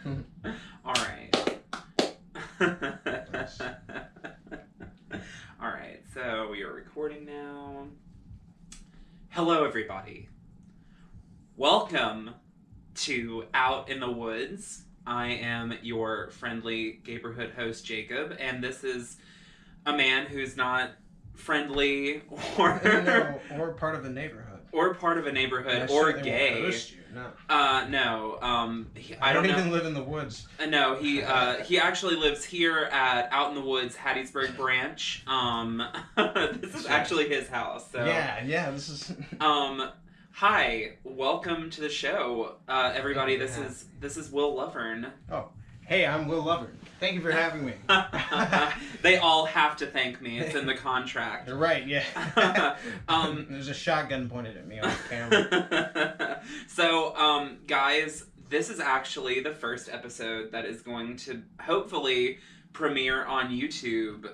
All right. All right, so we are recording now. Hello, everybody. Welcome to Out in the Woods. I am your friendly Gayborhood host, Jacob, and this is a man who's not friendly or or part of a neighborhood, or gay. Host you. No. I don't even live in the woods. No, he actually lives here at Out in the Woods, Hattiesburg Branch. This is actually his house. So yeah, this is. Hi, welcome to the show, everybody. This is Will Lovorn. Oh, hey, I'm Will Lovorn. Thank you for having me. They all have to thank me. It's in the contract. You're right, yeah. There's a shotgun pointed at me on camera. So, guys, this is actually the first episode that is going to hopefully premiere on YouTube.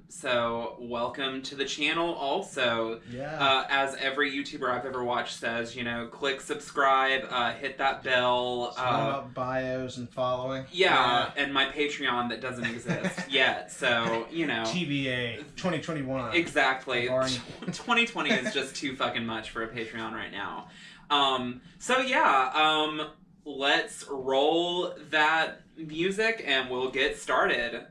So welcome to the channel also. Yeah. As every YouTuber I've ever watched says, click subscribe, hit that bell. It's all about bios and following. Yeah, and my Patreon that doesn't exist yet. So, TBA 2021. Exactly. 2020 is just too fucking much for a Patreon right now. Let's roll that music and we'll get started.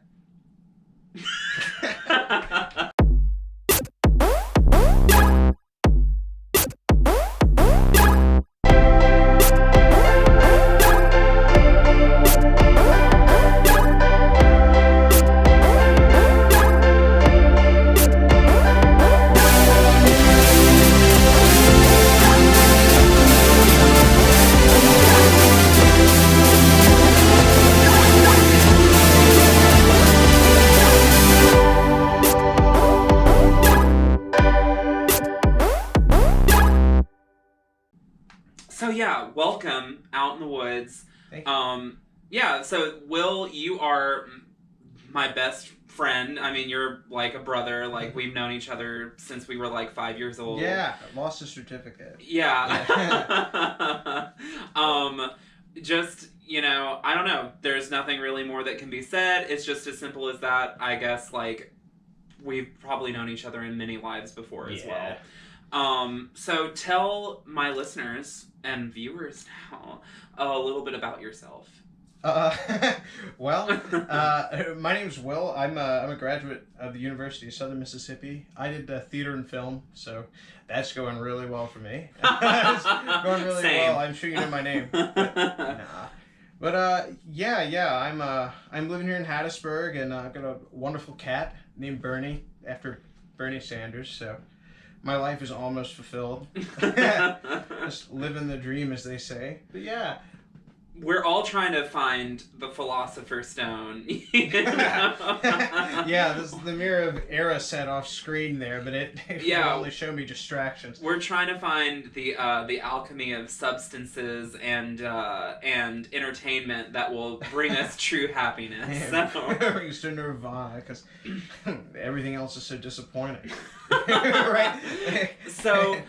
So yeah, welcome Out in the Woods. Thank you. So Will, you are my best friend. I mean, you're like a brother. Like, we've known each other since we were like 5 years old. Yeah, lost a certificate. Yeah. Just, I don't know. There's nothing really more that can be said. It's just as simple as that. I guess, like, we've probably known each other in many lives before as well. So tell my listeners and viewers now a little bit about yourself. My name's Will. I'm a graduate of the University of Southern Mississippi. I did theater and film, so that's going really well for me. It's going really well. I'm sure you know my name. But I'm living here in Hattiesburg, and I've got a wonderful cat named Bernie, after Bernie Sanders, so my life is almost fulfilled. Just living the dream, as they say. But yeah. We're all trying to find the Philosopher's Stone. Yeah, this is the Mirror of Era set off screen there, but it will only show me distractions. We're trying to find the alchemy of substances and entertainment that will bring us true happiness. Bring us to nirvana, because everything else is so disappointing. Right? So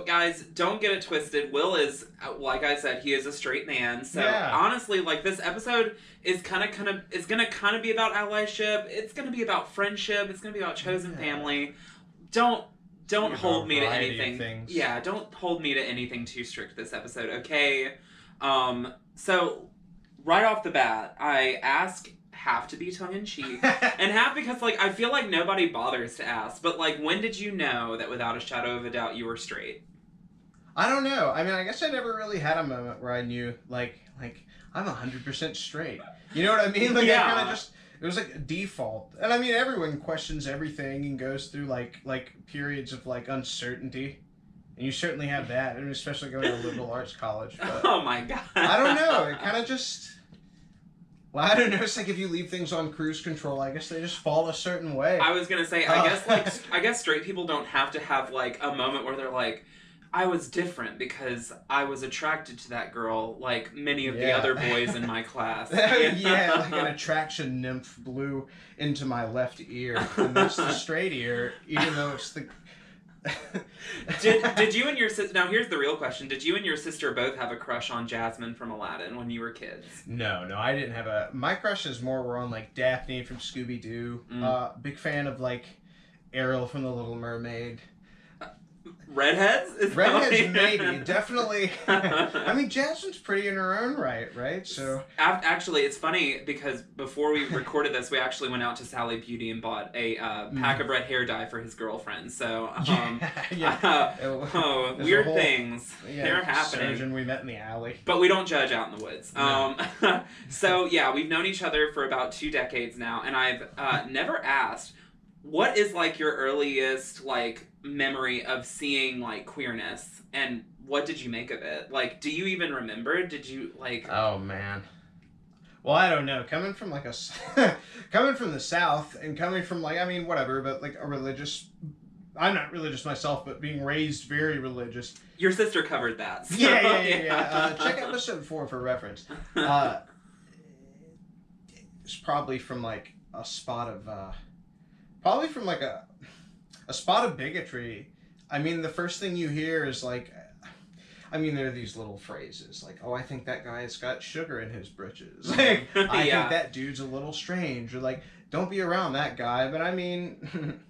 guys, don't get it twisted. Will is, like I said, he is a straight man. So honestly, like, this episode is gonna be about allyship. It's gonna be about friendship. It's gonna be about chosen family. Don't hold me to anything. Yeah, don't hold me to anything too strict this episode, okay? So right off the bat, I ask half to be tongue-in-cheek, and half because, like, I feel like nobody bothers to ask, but, like, when did you know that without a shadow of a doubt you were straight? I don't know. I mean, I guess I never really had a moment where I knew, like I'm 100% straight. You know what I mean? Like, I kind of just, it was like a default. And I mean, everyone questions everything and goes through, like periods of, like, uncertainty. And you certainly have that, and especially going to a liberal arts college. But oh my God. I don't know. It kind of just... Well, I don't know. It's like if you leave things on cruise control, I guess they just fall a certain way. I was gonna say, I guess straight people don't have to have, like, a moment where they're like, I was different because I was attracted to that girl, like many of the other boys in my class. Yeah, like an attraction nymph blew into my left ear, and that's the straight ear, even though it's Did you and your sister... Now, here's the real question. Did you and your sister both have a crush on Jasmine from Aladdin when you were kids? No, I didn't have a... My crushes more were on, like, Daphne from Scooby-Doo. Big fan of, like, Ariel from The Little Mermaid. Redheads? Redheads, maybe. Definitely. I mean, Jasmine's pretty in her own right? So... Actually, it's funny because before we recorded this, we actually went out to Sally Beauty and bought a pack of red hair dye for his girlfriend. So, weird things. Yeah, they're happening. Surgeon we met in the alley. But we don't judge out in the woods. No. So, yeah, we've known each other for about 2 decades now, and I've never asked, what is, like, your earliest, like, memory of seeing, like, queerness, and what did you make of it? Like, do you even remember? Did you, like... Oh, man. Well, I don't know. Coming from, like, coming from the South, and coming from, like, I mean, whatever, but, like, a religious... I'm not religious myself, but being raised very religious. Your sister covered that. So, yeah. Check episode 4 for reference. It's probably from, like, a spot of... Probably from, like, a spot of bigotry. I mean, the first thing you hear is, like... I mean, there are these little phrases, like, oh, I think that guy's got sugar in his britches. Like, I think that dude's a little strange. Or, like, don't be around that guy. But, I mean...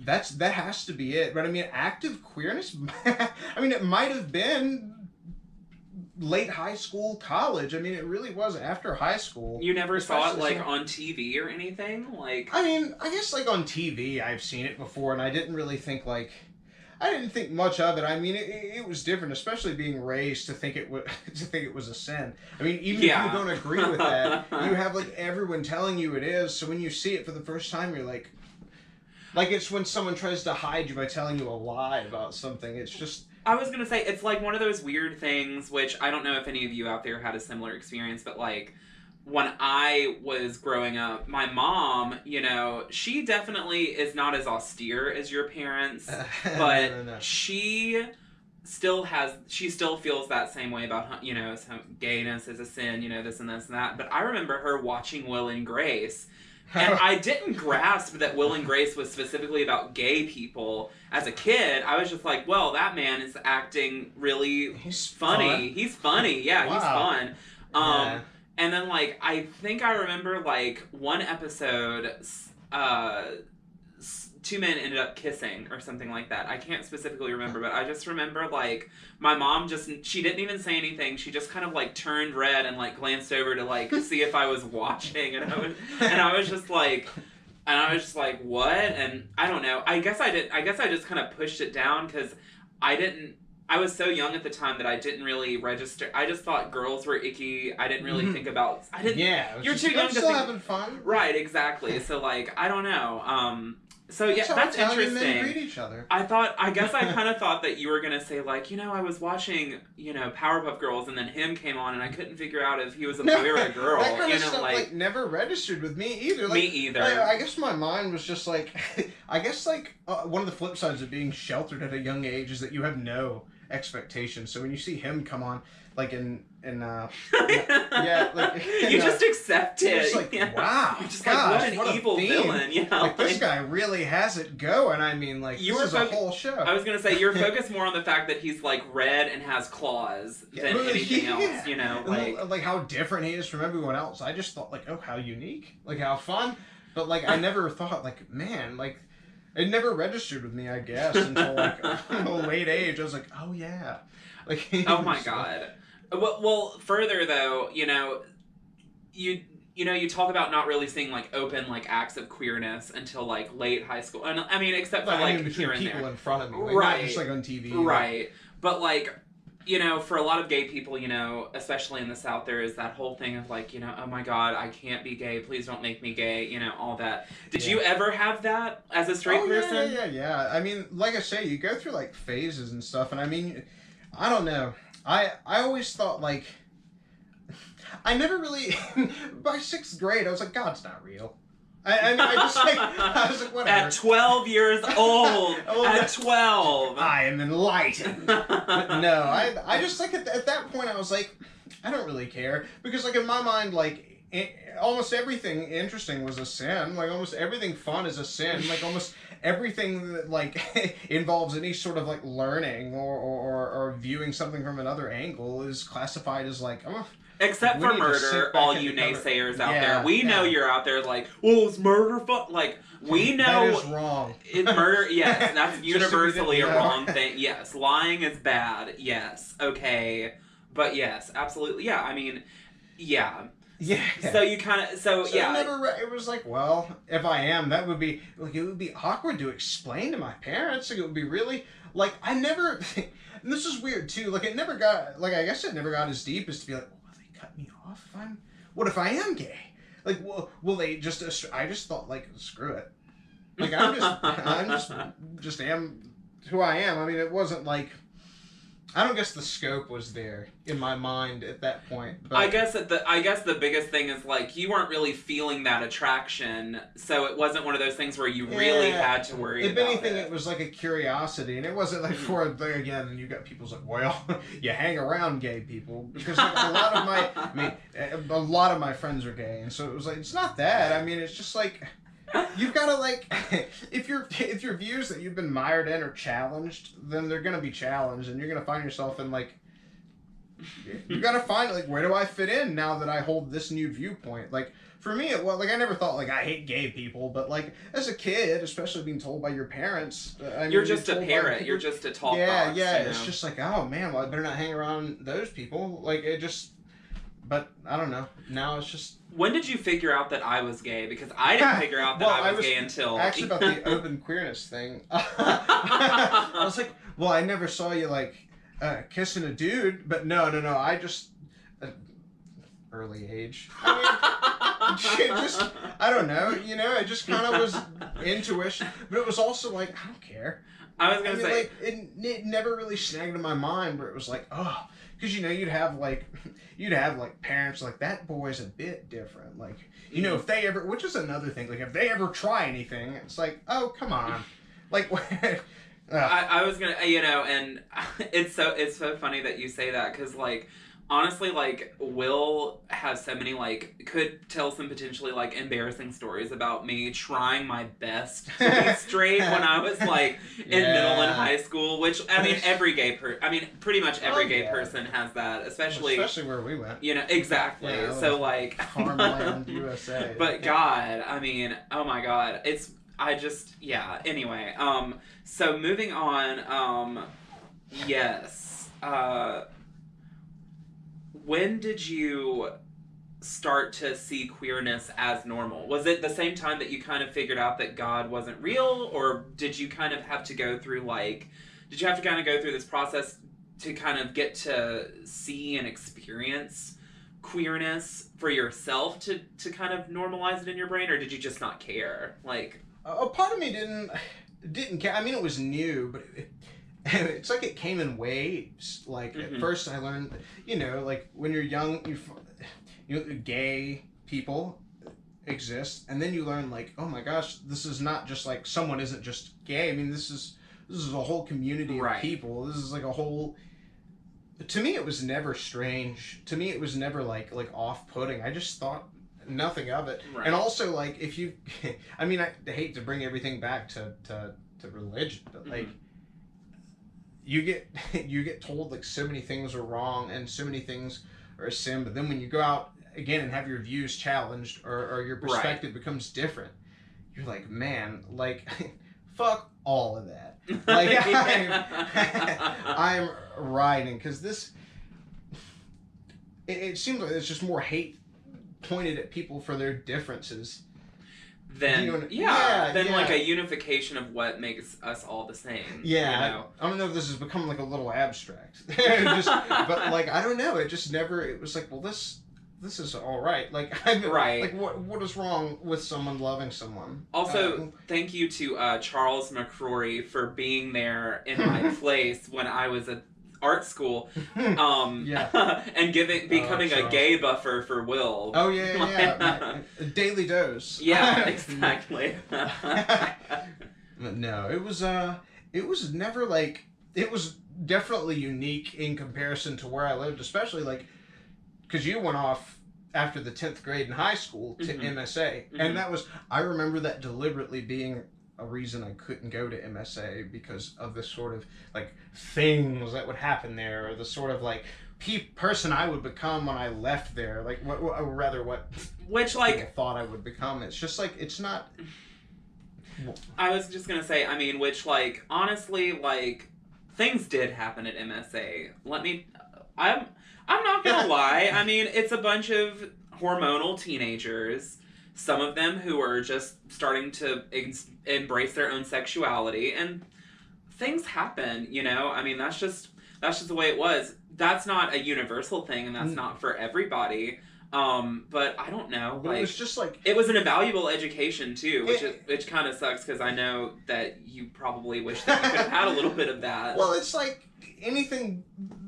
that has to be it. But, I mean, active queerness... I mean, it might have been... late high school, college. I mean, it really was after high school. You never saw it, like, on TV or anything? Like... I mean, I guess, like, on TV, I've seen it before, and I didn't really think, like... I didn't think much of it. I mean, it was different, especially being raised to think it was a sin. I mean, even if you don't agree with that, you have, like, everyone telling you it is, so when you see it for the first time, you're like... Like, it's when someone tries to hide you by telling you a lie about something. It's just... I was going to say, it's like one of those weird things, which I don't know if any of you out there had a similar experience, but like, when I was growing up, my mom, you know, she definitely is not as austere as your parents, but no. She still feels that same way about, you know, some gayness is a sin, you know, this and this and that. But I remember her watching Will and Grace, and I didn't grasp that Will and Grace was specifically about gay people. As a kid, I was just like, well, that man is acting really funny. He's funny. Yeah, wow. He's fun. And then, like, I think I remember, like, one episode, 2 men ended up kissing or something like that. I can't specifically remember, but I just remember, like, my mom she didn't even say anything. She just kind of, like, turned red and, like, glanced over to, like, see if I was watching. And I was just like, what? And I don't know. I guess I just kind of pushed it down because I was so young at the time that I didn't really register. I just thought girls were icky. I didn't really think about... You're too young to think... having fun. Right, exactly. So, like, I don't know. So, yeah, that's interesting. Men greet each other. I guess I kind of thought that you were going to say, like, you know, I was watching, you know, Powerpuff Girls, and then him came on, and I couldn't figure out if he was a boy or a girl. That kind of stuff, like, never registered with me either. Like, me either. I guess my mind was just, like... I guess, like, one of the flip sides of being sheltered at a young age is that you have no expectations. So when you see him come on, like, like, you just accept it. You're just like, wow. You're just like, what an evil villain. Yeah, like, this guy really has it going. I mean, like, this is a whole show. I was gonna say, you're focused more on the fact that he's, like, red and has claws than anything else, you know? Like, how different he is from everyone else. I just thought, like, oh, how unique. Like, how fun. But, like, I never thought, like, man, like, it never registered with me, I guess, until, like, a late age. I was like, oh, yeah. Like, oh, my God. Well, further, though, you know, you talk about not really seeing, like, open, like, acts of queerness until, like, late high school. And I mean, except for, like, here and there. People in front of me. Like, right. Not just, like, on TV. Right. But, like... You know, for a lot of gay people, you know, especially in the South, there is that whole thing of, like, you know, oh my God, I can't be gay. Please don't make me gay. You know, all that. Did you ever have that as a straight person? Yeah. I mean, like I say, you go through, like, phases and stuff. And I mean, I don't know. I always thought, like, I never really, by 6th grade, I was like, God's not real. I mean, I was like, whatever. At 12 years old. At 12. I am enlightened. But no, I just, like, at that point, I was like, I don't really care. Because, like, in my mind, like, almost everything interesting was a sin. Like, almost everything fun is a sin. Like, almost everything that like involves any sort of like learning or viewing something from another angle is classified as like, oh, except for murder, all you naysayers out there. We know you're out there like, well, is murder fun? Like, we know... That is wrong. Murder, yes, that's universally a wrong thing. Yes, lying is bad. Yes, okay. But yes, absolutely. Yeah, I mean, yeah. Yeah. So you kind of... So yeah. It was like, well, if I am, that would be... Like, it would be awkward to explain to my parents. Like, it would be really... Like, I never... And this is weird, too. Like, it never got... Like, I guess it never got as deep as to be like, cut me off if I'm... What if I am gay? Like, will they just... I just thought, like, screw it. Like, I'm just am who I am. I mean, it wasn't like... I don't guess the scope was there in my mind at that point. But I guess the biggest thing is like you weren't really feeling that attraction, so it wasn't one of those things where you really had to worry about it. If anything, it was like a curiosity, and it wasn't like for again. And you got people's like, well, you hang around gay people because like, a lot of my friends are gay, and so it was like it's not that. I mean, it's just like. You've got to like, if your views that you've been mired in are challenged, then they're gonna be challenged, and you're gonna find yourself in like, you got to find like where do I fit in now that I hold this new viewpoint? Like for me, it was like I never thought like I hate gay people, but like as a kid, especially being told by your parents, you're just a parrot. You're just a talk box. Yeah. It's just like oh man, well I better not hang around those people. Like it just. But I don't know. Now it's just. When did you figure out that I was gay? Because I didn't figure out that I was gay until. Actually, about the open queerness thing. I was like, well, I never saw you like kissing a dude, but no. I just early age. I mean, just I don't know. You know, it just kind of was intuition, but it was also like I don't care. I was gonna say like, it never really snagged in my mind where it was like oh. Because, you know, you'd have, like, parents like, that boy's a bit different. Like, you know, if they ever, which is another thing, like, if they ever try anything, it's like, oh, come on. Like, I was going to, you know, and it's so funny that you say that, because, like, honestly, like, Will has so many, like, could tell some potentially, like, embarrassing stories about me trying my best to be straight when I was, like, in middle and high school, which, I mean, pretty much every gay person has that, especially where we went. You know, exactly. Yeah, so, like... Farmland, USA. But, God, I mean, oh my God, anyway, so moving on, yes, when did you start to see queerness as normal? Was it the same time that you kind of figured out that God wasn't real, or did you kind of have to go through this process to kind of get to see and experience queerness for yourself to kind of normalize it in your brain, or did you just not care? Like, a part of me didn't care. I mean, it was new, but it's like it came in waves. Like at first, I learned, you know, like when you're young, you know, gay people exist, and then you learn like, oh my gosh, this is not just like someone isn't just gay. I mean, this is a whole community of people. This is like a whole. To me, it was never strange. To me, it was never like off-putting. I just thought nothing of it. Right. And also, like, if you, I mean, I hate to bring everything back to religion, but like. You get told like so many things are wrong and so many things are a sin, but then when you go out again and have your views challenged or your perspective becomes different, you're like, man, like, fuck all of that. Like, I'm riding because this. It seems like there's just more hate pointed at people for their differences. Than like a unification of what makes us all the same. Yeah, you know? I don't know if this has become like a little abstract, but like I don't know. It just never. It was like, well, this is all right. Like, right. Like, what is wrong with someone loving someone? Also, thank you to Charles McCrory for being there in my place when I was at art school, and becoming a gay buffer for Will. Oh yeah. Daily dose. Yeah, exactly. No, it was never like, it was definitely unique in comparison to where I lived, especially like, because you went off after the 10th grade in high school to MSA, and that was, I remember that deliberately being a reason I couldn't go to MSA because of this sort of like things that would happen there, or the sort of like person I would become when I left there, like or rather what which like people thought I would become. It's just like it's not. I was just gonna say, I mean, which like honestly, like things did happen at MSA. I'm not gonna lie. I mean, it's a bunch of hormonal teenagers. Some of them who are just starting to embrace their own sexuality, and things happen, you know? I mean, that's just the way it was. That's not a universal thing, and that's not for everybody. But I don't know. But it was just like... It was an invaluable education, too, which kind of sucks, because I know that you probably wish that you could have had a little bit of that. Well, it's like anything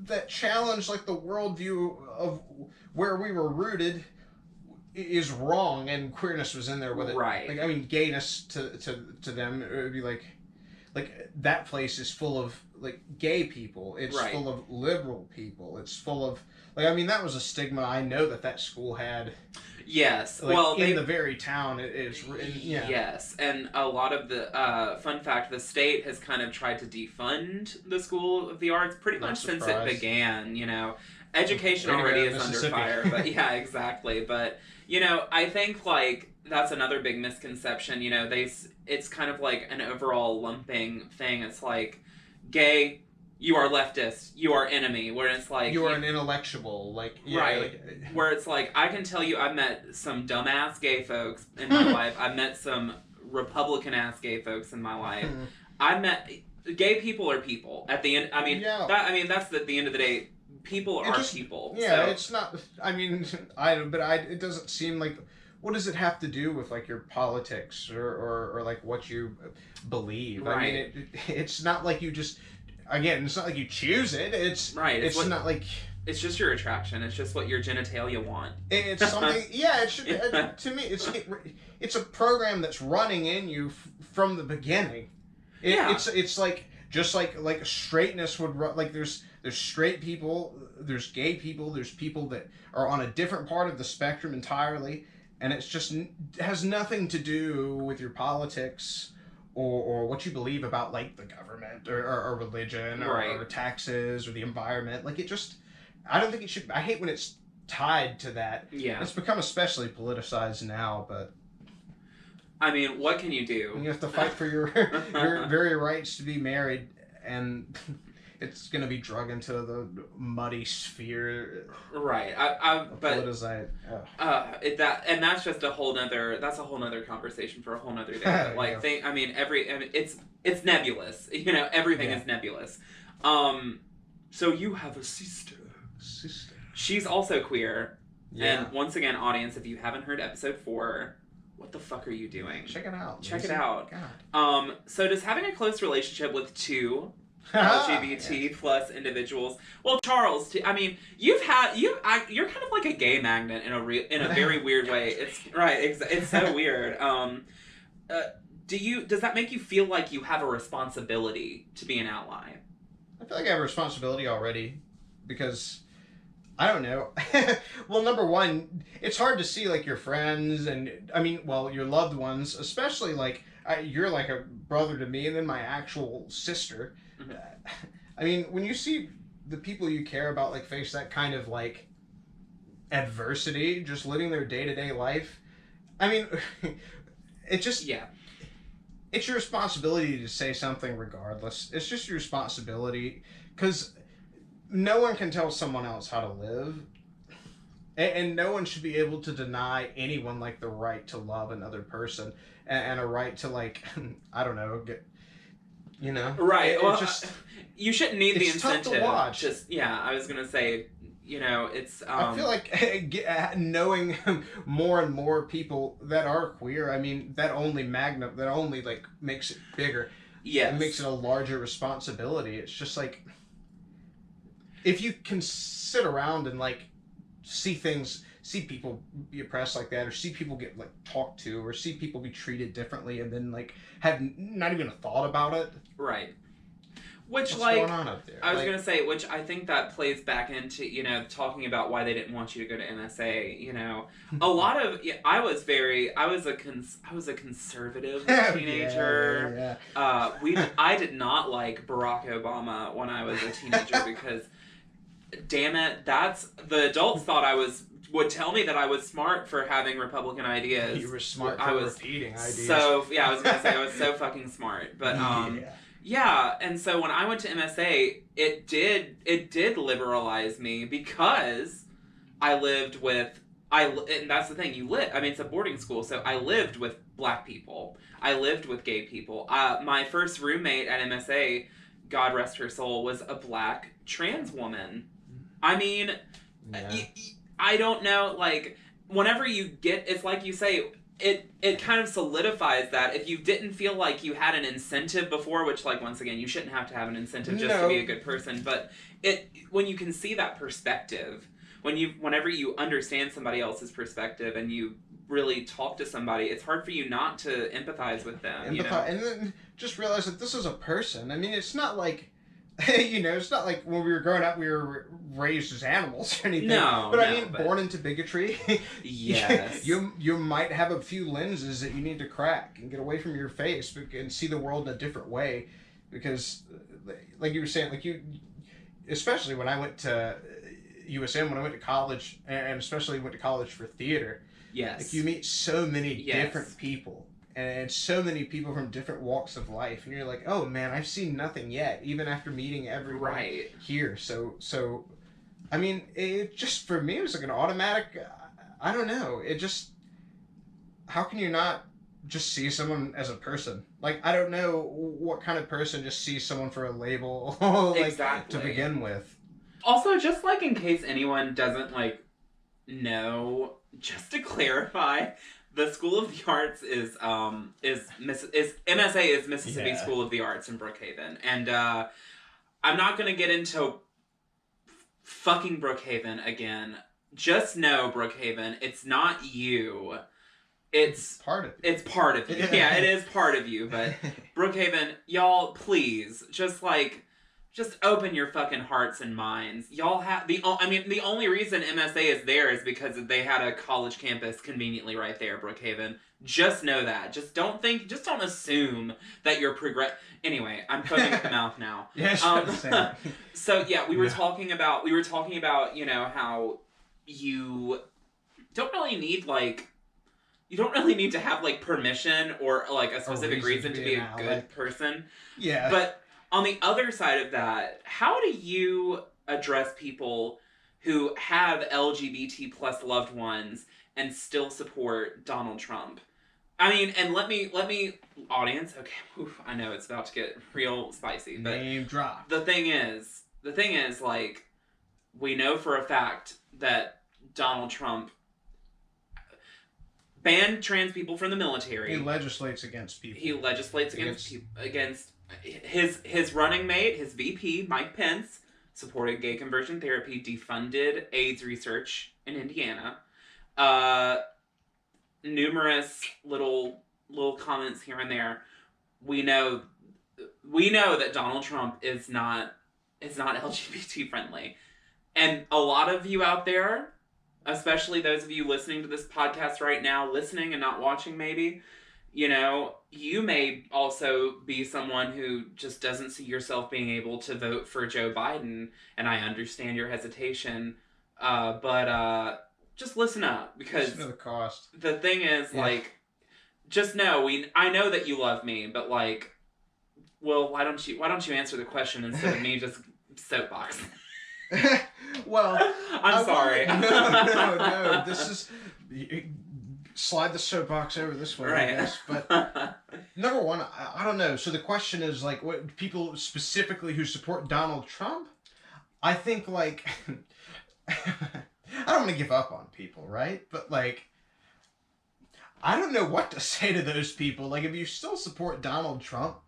that challenged, like, the worldview of where we were rooted is wrong, and queerness was in there with it. Right. Like, I mean, gayness to them, it would be like that place is full of like gay people. It's full of liberal people. It's full of like, I mean, that was a stigma I know that school had. Yes. Like, well, in the very town it is. Yeah. Yes, and a lot of the fun fact: the state has kind of tried to defund the School of the Arts pretty much since it began. You know, education already is under fire. But yeah, exactly. But you know, I think like that's another big misconception. You know, it's kind of like an overall lumping thing. It's like gay. You are leftist. You are enemy. Where it's like you are an intellectual. Like right. Like, where it's like I can tell you, I've met some dumbass gay folks in my life. I've met some Republican ass gay folks in my life. I've met gay people are people. At the end, I mean, that's at the end of the day. People are people. Yeah, so. It's not. I mean, it doesn't seem like. What does it have to do with like your politics or like what you believe? Right. I mean, it's not like you just. Again, it's not like you choose it. It's right. It's not like it's just your attraction. It's just what your genitalia want. It's something. Yeah, it should. To me, it's a program that's running in you from the beginning. It's like just like straightness would run. Like there's straight people, there's gay people, there's people that are on a different part of the spectrum entirely, and it's just has nothing to do with your politics. Or what you believe about like the government or religion or taxes or the environment. Like it just, I don't think it should. I hate when it's tied to that. Yeah, it's become especially politicized now. But I mean, what can you do? You have to fight for your very rights to be married, and it's gonna be drug into the muddy sphere. Right. But that's just a whole nother conversation for a whole nother day. Like it's nebulous. You know, everything is nebulous. So you have a sister. She's also queer. Yeah. And once again, audience, if you haven't heard episode 4, what the fuck are you doing? Check it out. Check it out. God. So does having a close relationship with 2 LGBT plus individuals. Well, Charles, I mean, you're kind of like a gay magnet in a very weird way. It's right. It's so weird. Does that make you feel like you have a responsibility to be an ally? I feel like I have a responsibility already because I don't know. Well, number one, it's hard to see like your friends and your loved ones, especially like you're like a brother to me, and then my actual sister. I mean, when you see the people you care about like face that kind of like adversity, just living their day-to-day life, I mean, it just it's your responsibility to say something regardless. It's just your responsibility because no one can tell someone else how to live, and no one should be able to deny anyone like the right to love another person and a right to like I don't know get. You know, right? Well, you shouldn't need the incentive. It's tough to watch. I was gonna say, you know, it's. I feel like knowing more and more people that are queer. I mean, that only like makes it bigger. Yeah, it makes it a larger responsibility. It's just like if you can sit around and like see people be oppressed like that, or see people get like talked to, or see people be treated differently, and then like have not even a thought about it. Right. Which, what's like, going on up there? I was gonna say, which I think that plays back into, you know, talking about why they didn't want you to go to MSA. You know, a lot of I was a conservative teenager. I did not like Barack Obama when I was a teenager because, damn it, that's the adults thought would tell me that I was smart for having Republican ideas. You were smart for repeating ideas. So I was gonna say I was so fucking smart, but yeah, and so when I went to MSA, it did liberalize me because I lived with and that's the thing, it's a boarding school, so I lived with black people. I lived with gay people. My first roommate at MSA, God rest her soul, was a black trans woman. I mean, I don't know, like, whenever you get, it's like you say, it kind of solidifies that if you didn't feel like you had an incentive before, which, like, once again, you shouldn't have to have an incentive just to be a good person, but when you can see that perspective, whenever you understand somebody else's perspective and you really talk to somebody, it's hard for you not to empathize with them. You know? And then just realize that this is a person. I mean, it's not like, it's not like when we were growing up we were raised as animals or anything. Born into bigotry. Yes. You might have a few lenses that you need to crack and get away from your face and see the world in a different way, because, like you were saying, especially when I went to USM, when I went to college, and especially went to college for theater. Yes. Like, you meet so many different people. And so many people from different walks of life, and you're like, oh man, I've seen nothing yet, even after meeting everyone here. So, I mean, it just, for me, it was like an automatic, I don't know, how can you not just see someone as a person? Like, I don't know what kind of person just sees someone for a label, to begin with. Also, just, like, in case anyone doesn't, like, know, just to clarify, the School of the Arts is MSA is Mississippi School of the Arts in Brookhaven, and I'm not gonna get into fucking Brookhaven again. Just know, Brookhaven, it's not you. It's part of you. It's part of you. Yeah, it is part of you. But Brookhaven, y'all, please, just open your fucking hearts and minds. Y'all have the only reason MSA is there is because they had a college campus conveniently right there, Brookhaven. Just know that. Just don't assume that you're Anyway, I'm foaming at the mouth now. Yes. So yeah, we were talking about, you know, how you don't really need to have like permission or like a specific reason to be a good person. Yeah. But on the other side of that, how do you address people who have LGBT plus loved ones and still support Donald Trump? I mean, and let me, audience, okay, I know it's about to get real spicy, but name drop. The thing is, like, we know for a fact that Donald Trump banned trans people from the military. He legislates against people. Against his running mate, his VP, Mike Pence, supported gay conversion therapy, defunded AIDS research in Indiana. Numerous little comments here and there. We know that Donald Trump is not LGBT friendly. And a lot of you out there, especially those of you listening to this podcast right now, listening and not watching maybe, you know, you may also be someone who just doesn't see yourself being able to vote for Joe Biden, and I understand your hesitation, but just listen up, because listen to the cost. The thing is, like, just know, I know that you love me, but, like, well, why don't you answer the question instead of me just soapbox? Well, I'm sorry. No. This is... slide the soapbox over this way, I guess. But number one, I don't know. So the question is, like, what people specifically who support Donald Trump? I think, like, I don't want to give up on people, right? But, like, I don't know what to say to those people. Like, if you still support Donald Trump,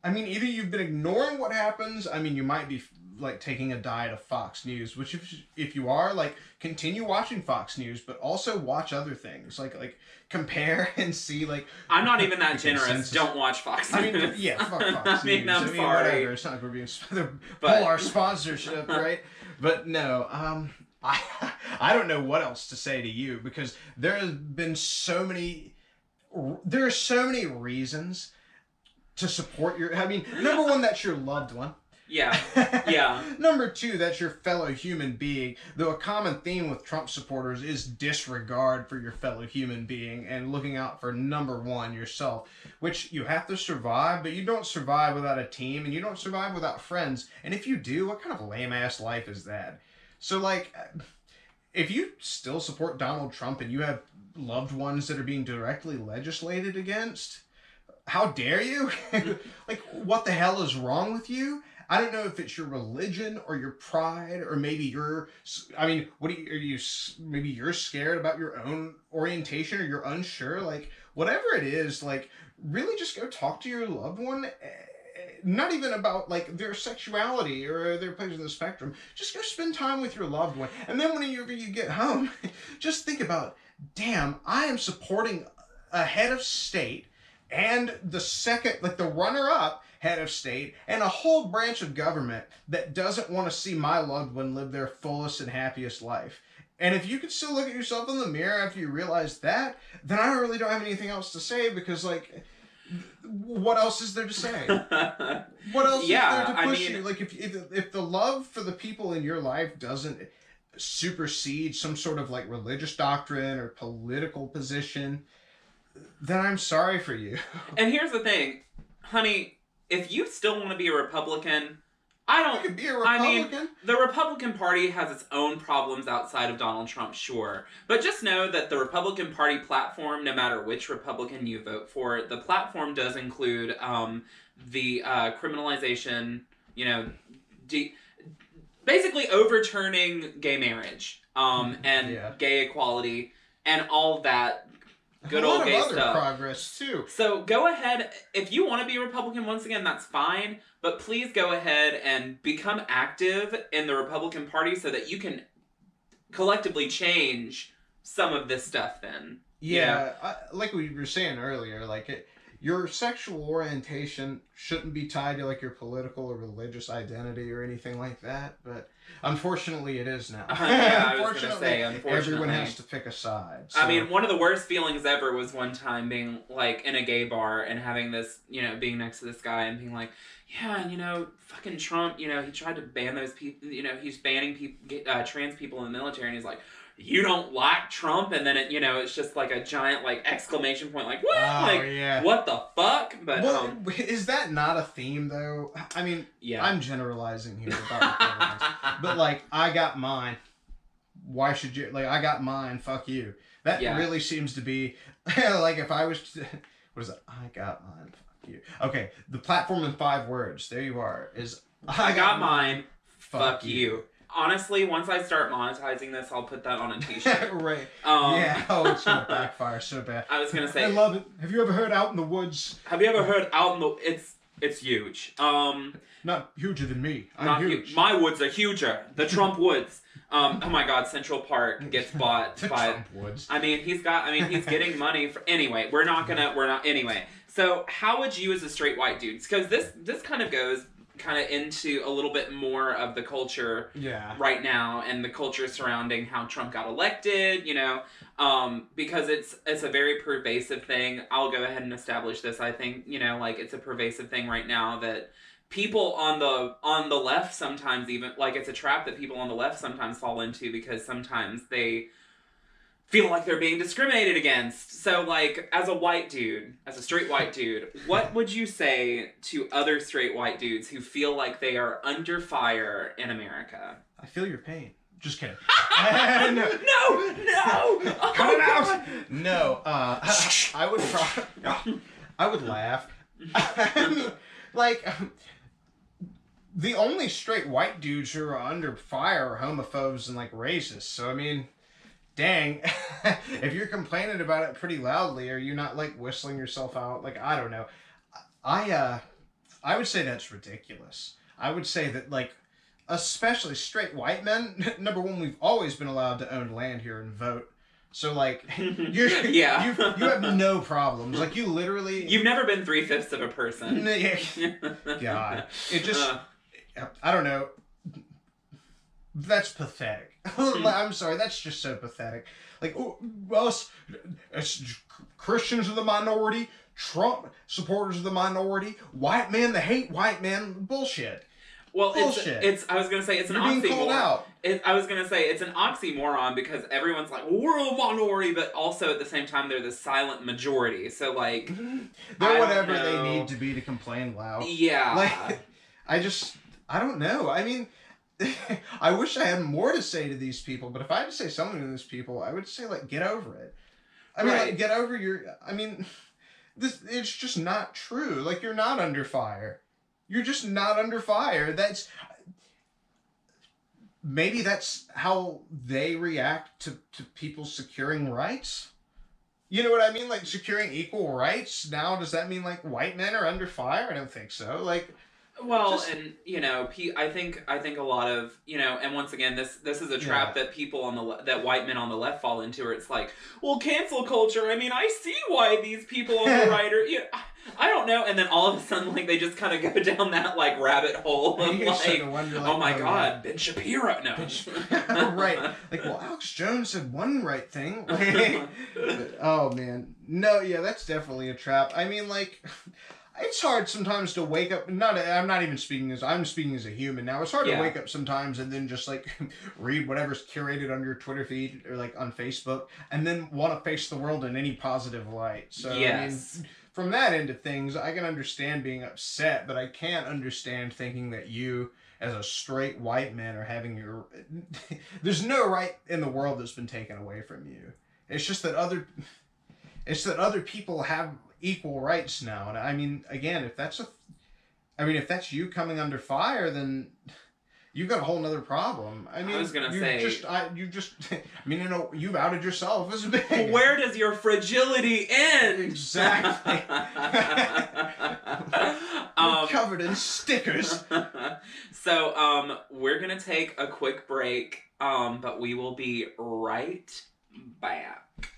I mean, either you've been ignoring what happens. I mean, you might be like taking a diet of Fox News, which if you are, like, continue watching Fox News, but also watch other things, like compare and see, like, I'm not even that generous. Consensus. Don't watch Fox News. I mean, yeah, fuck Fox News. I'm sorry. Whatever. It's not like we're being pull our sponsorship, right? But no, I don't know what else to say to you, because there are so many reasons to support your. I mean, number one, that's your loved one. Yeah. Yeah. Number two, that's your fellow human being. Though a common theme with Trump supporters is disregard for your fellow human being and looking out for number one, yourself, which you have to survive, but you don't survive without a team, and you don't survive without friends. And if you do, what kind of lame-ass life is that? So, like, if you still support Donald Trump and you have loved ones that are being directly legislated against, how dare you? Like, what the hell is wrong with you? I don't know if it's your religion or your pride, or maybe maybe you're scared about your own orientation, or you're unsure. Like, whatever it is, like, really just go talk to your loved one. Not even about, like, their sexuality or their place in the spectrum. Just go spend time with your loved one. And then whenever you get home, just think about, damn, I am supporting a head of state and the runner-up head of state, and a whole branch of government that doesn't want to see my loved one live their fullest and happiest life. And if you can still look at yourself in the mirror after you realize that, then I really don't have anything else to say, because, like, what else is there to say? What else is there to push you? Like, if the love for the people in your life doesn't supersede some sort of, like, religious doctrine or political position, then I'm sorry for you. And here's the thing, honey, if you still want to be a Republican, You could be a Republican. I mean, the Republican Party has its own problems outside of Donald Trump, sure. But just know that the Republican Party platform, no matter which Republican you vote for, the platform does include the criminalization, basically overturning gay marriage and gay equality and all that good old gay stuff. A lot of other progress, too. So go ahead. If you want to be a Republican, once again, that's fine. But please go ahead and become active in the Republican Party so that you can collectively change some of this stuff then. Yeah. Like we were saying earlier, like, your sexual orientation shouldn't be tied to, like, your political or religious identity or anything like that. But unfortunately, it is now. Yeah, I was going to say, unfortunately. Everyone has to pick a side. So. I mean, one of the worst feelings ever was one time being, like, in a gay bar and having this, being next to this guy and being like, yeah, fucking Trump, he tried to ban those people, he's banning trans people in the military, and he's like, you don't like Trump? And then it's just like a giant, like, exclamation point, like, what? What the fuck? But is that not a theme, though? I mean, I'm generalizing here about but, like, I got mine. Why should you? Like, I got mine. Fuck you. That really seems to be like, if I was to, what is it? I got mine. Fuck you. Okay, the platform in 5 words. There you are. Is I got mine. Fuck you. Honestly, once I start monetizing this, I'll put that on a t-shirt. Right. It's gonna backfire so bad. I was gonna say, I love it. Have you ever heard Out in the Woods? Have you ever heard Out in the... It's huge. Not huger than me. I'm huge. My woods are huger. The Trump woods. Oh my God, Central Park gets bought by... Trump woods. I mean, he's getting money for... Anyway, anyway. So, how would you as a straight white dude... Because this kind of goes... into a little bit more of the culture right now, and the culture surrounding how Trump got elected, because it's a very pervasive thing. I'll go ahead and establish this. I think, like, it's a pervasive thing right now that people on the left sometimes, even, like, it's a trap that people on the left sometimes fall into, because sometimes they feel like they're being discriminated against. So, like, as a straight white dude, what would you say to other straight white dudes who feel like they are under fire in America? I feel your pain. Just kidding. No! Cut it out! No, I would laugh. I mean, like, the only straight white dudes who are under fire are homophobes and, like, racists. So, I mean... Dang, if you're complaining about it pretty loudly, are you not, like, whistling yourself out? Like, I don't know. I would say that's ridiculous. I would say that, like, especially straight white men. Number one, we've always been allowed to own land here and vote. So, like, you have no problems. Like, you literally... You've never been 3/5 of a person. God. It just... I don't know. That's pathetic. I'm sorry, that's just so pathetic. Like, us Christians are the minority, Trump supporters are the minority, white men that hate white men, bullshit. Well, it's. I was gonna say it's an oxymoron. Being called out. I was gonna say it's an oxymoron because everyone's like, well, we're a minority, but also at the same time they're the silent majority. So like, they're whatever they need to be to complain loud. Yeah. Like, I don't know. I mean, I wish I had more to say to these people, but if I had to say something to these people, I would say like, get over it. I mean, like, get over your. I mean, it's just not true. Like, you're not under fire. You're just not under fire. Maybe that's how they react to people securing rights. You know what I mean? Like, securing equal rights. Now, does that mean like white men are under fire? I don't think so. Like, well, and you know, I think a lot of, you know, and once again, this is a trap that people on that white men on the left fall into. Where it's like, well, cancel culture. I mean, I see why these people on the right are. You know, I don't know, and then all of a sudden, like, they just kind of go down that, like, rabbit hole of, like, oh my god, Ben Shapiro, no. Right. Like, well, Alex Jones said one right thing. Oh, man. No, yeah, that's definitely a trap. I mean, like, it's hard sometimes to wake up, I'm speaking as a human now. It's hard to wake up sometimes and then just, like, read whatever's curated on your Twitter feed or, like, on Facebook, and then want to face the world in any positive light. So, yes. I mean, from that end of things, I can understand being upset, but I can't understand thinking that you, as a straight white man, are having your... There's no right in the world that's been taken away from you. It's just that other people have equal rights now. And I mean, again, if that's you coming under fire, then... You've got a whole nother problem. I mean, I was gonna say, you've outed yourself as big. Well, where does your fragility end? Exactly. Covered in stickers. So, we're gonna take a quick break, but we will be right back.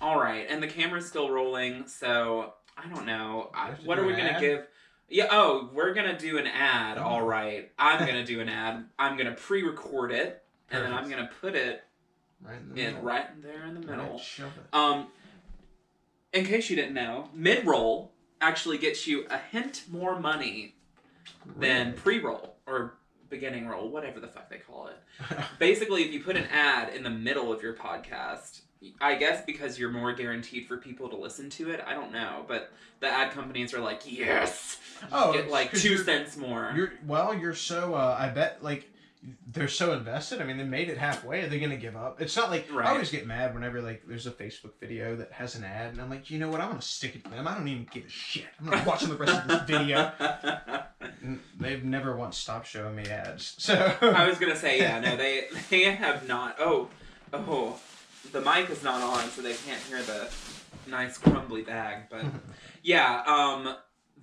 All right, and the camera's still rolling, so I don't know. What are we gonna give? Yeah, we're going to do an ad, all right. I'm going to do an ad. I'm going to pre-record it, and then I'm going to put it right there in the middle. Right, in case you didn't know, mid-roll actually gets you a hint more money than pre-roll, or beginning roll, whatever the fuck they call it. Basically, if you put an ad in the middle of your podcast... I guess because you're more guaranteed for people to listen to it. I don't know, but the ad companies are like, yes, get like 2 cents more. You're so. I bet like they're so invested. I mean, they made it halfway. Are they gonna give up? It's not like I always get mad whenever like there's a Facebook video that has an ad, and I'm like, you know what? I want to stick it to them. I don't even give a shit. I'm not watching the rest of this video. And they've never once stopped showing me ads. So I was gonna say, they have not. Oh. The mic is not on, so they can't hear the nice crumbly bag. But yeah,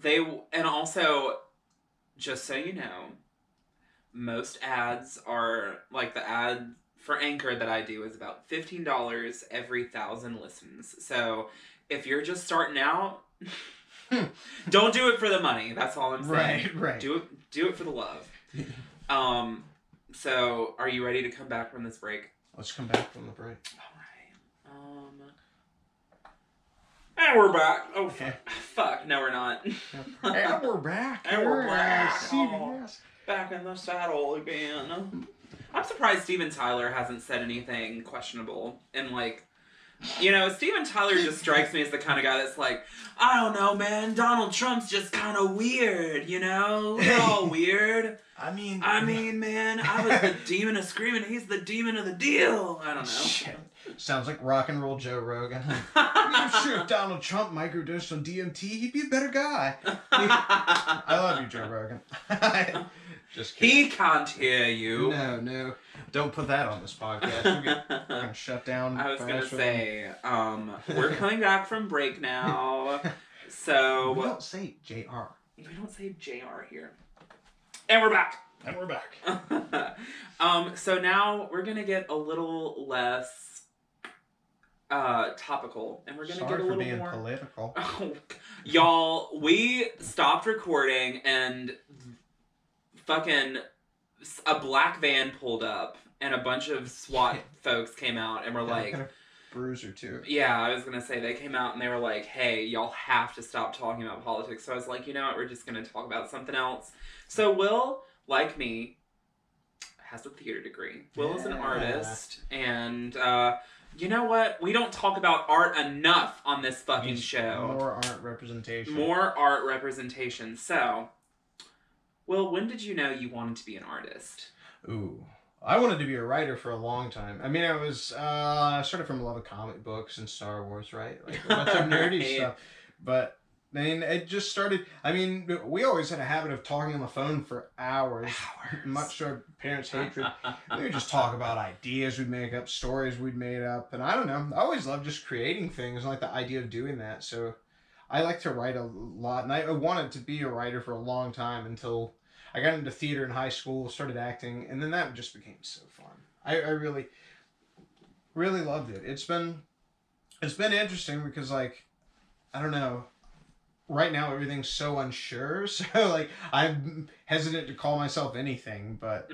and also, just so you know, most ads are like the ad for Anchor that I do is about $15 every 1,000 listens. So if you're just starting out, don't do it for the money. That's all I'm saying. Right. Do it for the love. So are you ready to come back from this break? Let's come back from the break. And we're back. Oh, fuck. No, we're not. And we're back. And we're back. Back in the saddle again. I'm surprised Steven Tyler hasn't said anything questionable. And, like, you know, Steven Tyler just strikes me as the kind of guy that's like, I don't know, man. Donald Trump's just kind of weird, you know? We're all weird. I mean, man, I was the demon of screaming. He's the demon of the deal. I don't know. Shit. Sounds like rock and roll Joe Rogan. I'm sure if Donald Trump microdosed on DMT, he'd be a better guy. I love you, Joe Rogan. Just kidding. He can't hear you. No. Don't put that on this podcast. We're going to shut down. I was going to say, we're coming back from break now. So... We don't say JR. We don't say JR here. And we're back. And we're back. So now we're gonna get a little less topical, and we're gonna get a little being more political. Oh, y'all, we stopped recording, and fucking a black van pulled up, and a bunch of SWAT folks came out, and were like, kind of bruiser too. Yeah, I was gonna say they came out and they were like, "Hey, y'all have to stop talking about politics." So I was like, you know what, we're just gonna talk about something else. So Will, like me, has a theater degree. Will is an artist, and you know what? We don't talk about art enough on this fucking show. More art representation. More art representation. So, Will, when did you know you wanted to be an artist? Ooh. I wanted to be a writer for a long time. I mean, I started from a lot of comic books and Star Wars, right? Like a bunch of nerdy stuff. But I mean, it just started. I mean, we always had a habit of talking on the phone for hours. Much to our parents' hatred. We would just talk about ideas we'd make up, stories we'd made up. And I don't know. I always loved just creating things. I like the idea of doing that. So I like to write a lot. And I wanted to be a writer for a long time until I got into theater in high school, started acting, and then that just became so fun. I really, really loved it. It's been interesting because, like, I don't know, right now everything's so unsure, so like I'm hesitant to call myself anything, but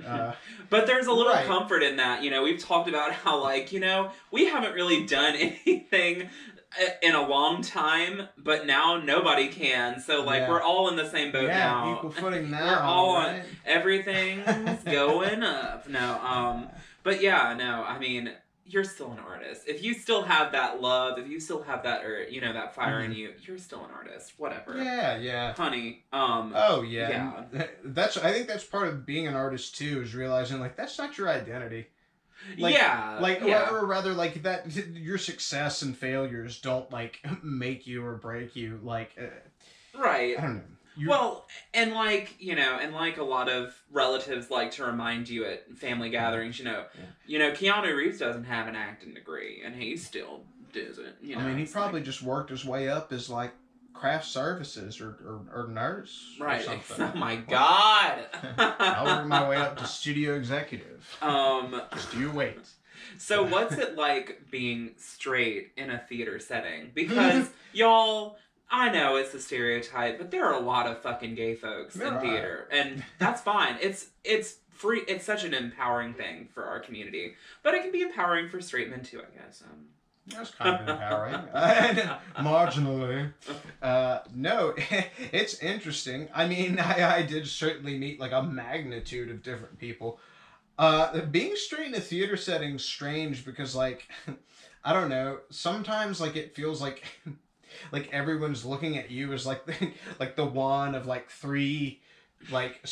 but there's a little comfort in that. You know, we've talked about how, like, you know, we haven't really done anything in a long time, but now nobody can, so like we're all in the same boat now. Equal footing now. We're all on, everything's going up. But yeah, no, I mean, you're still an artist. If you still have that love, if you still have that, or you know, that fire in you, you're still an artist. Whatever. Yeah, honey. Oh yeah. I think that's part of being an artist too, is realizing like that's not your identity. Or rather, like that, your success and failures don't like make you or break you. Like, right. I don't know. Well, and like, you know, and like a lot of relatives like to remind you at family gatherings, you know, Keanu Reeves doesn't have an acting degree, and he still doesn't. You know, I mean, he probably just worked his way up as like craft services or nurse, right? Or something. Oh my God! I'll work my way up to studio executive. Just you wait. So what's it like being straight in a theater setting? Because y'all, I know it's a stereotype, but there are a lot of fucking gay folks in theater, and that's fine. It's free. It's such an empowering thing for our community, but it can be empowering for straight men too, I guess. That's kind of empowering. Marginally. No, it's interesting. I mean, I did certainly meet like a magnitude of different people. Being straight in a theater setting's strange because, like, I don't know, sometimes like it feels like like everyone's looking at you as like the one of like three like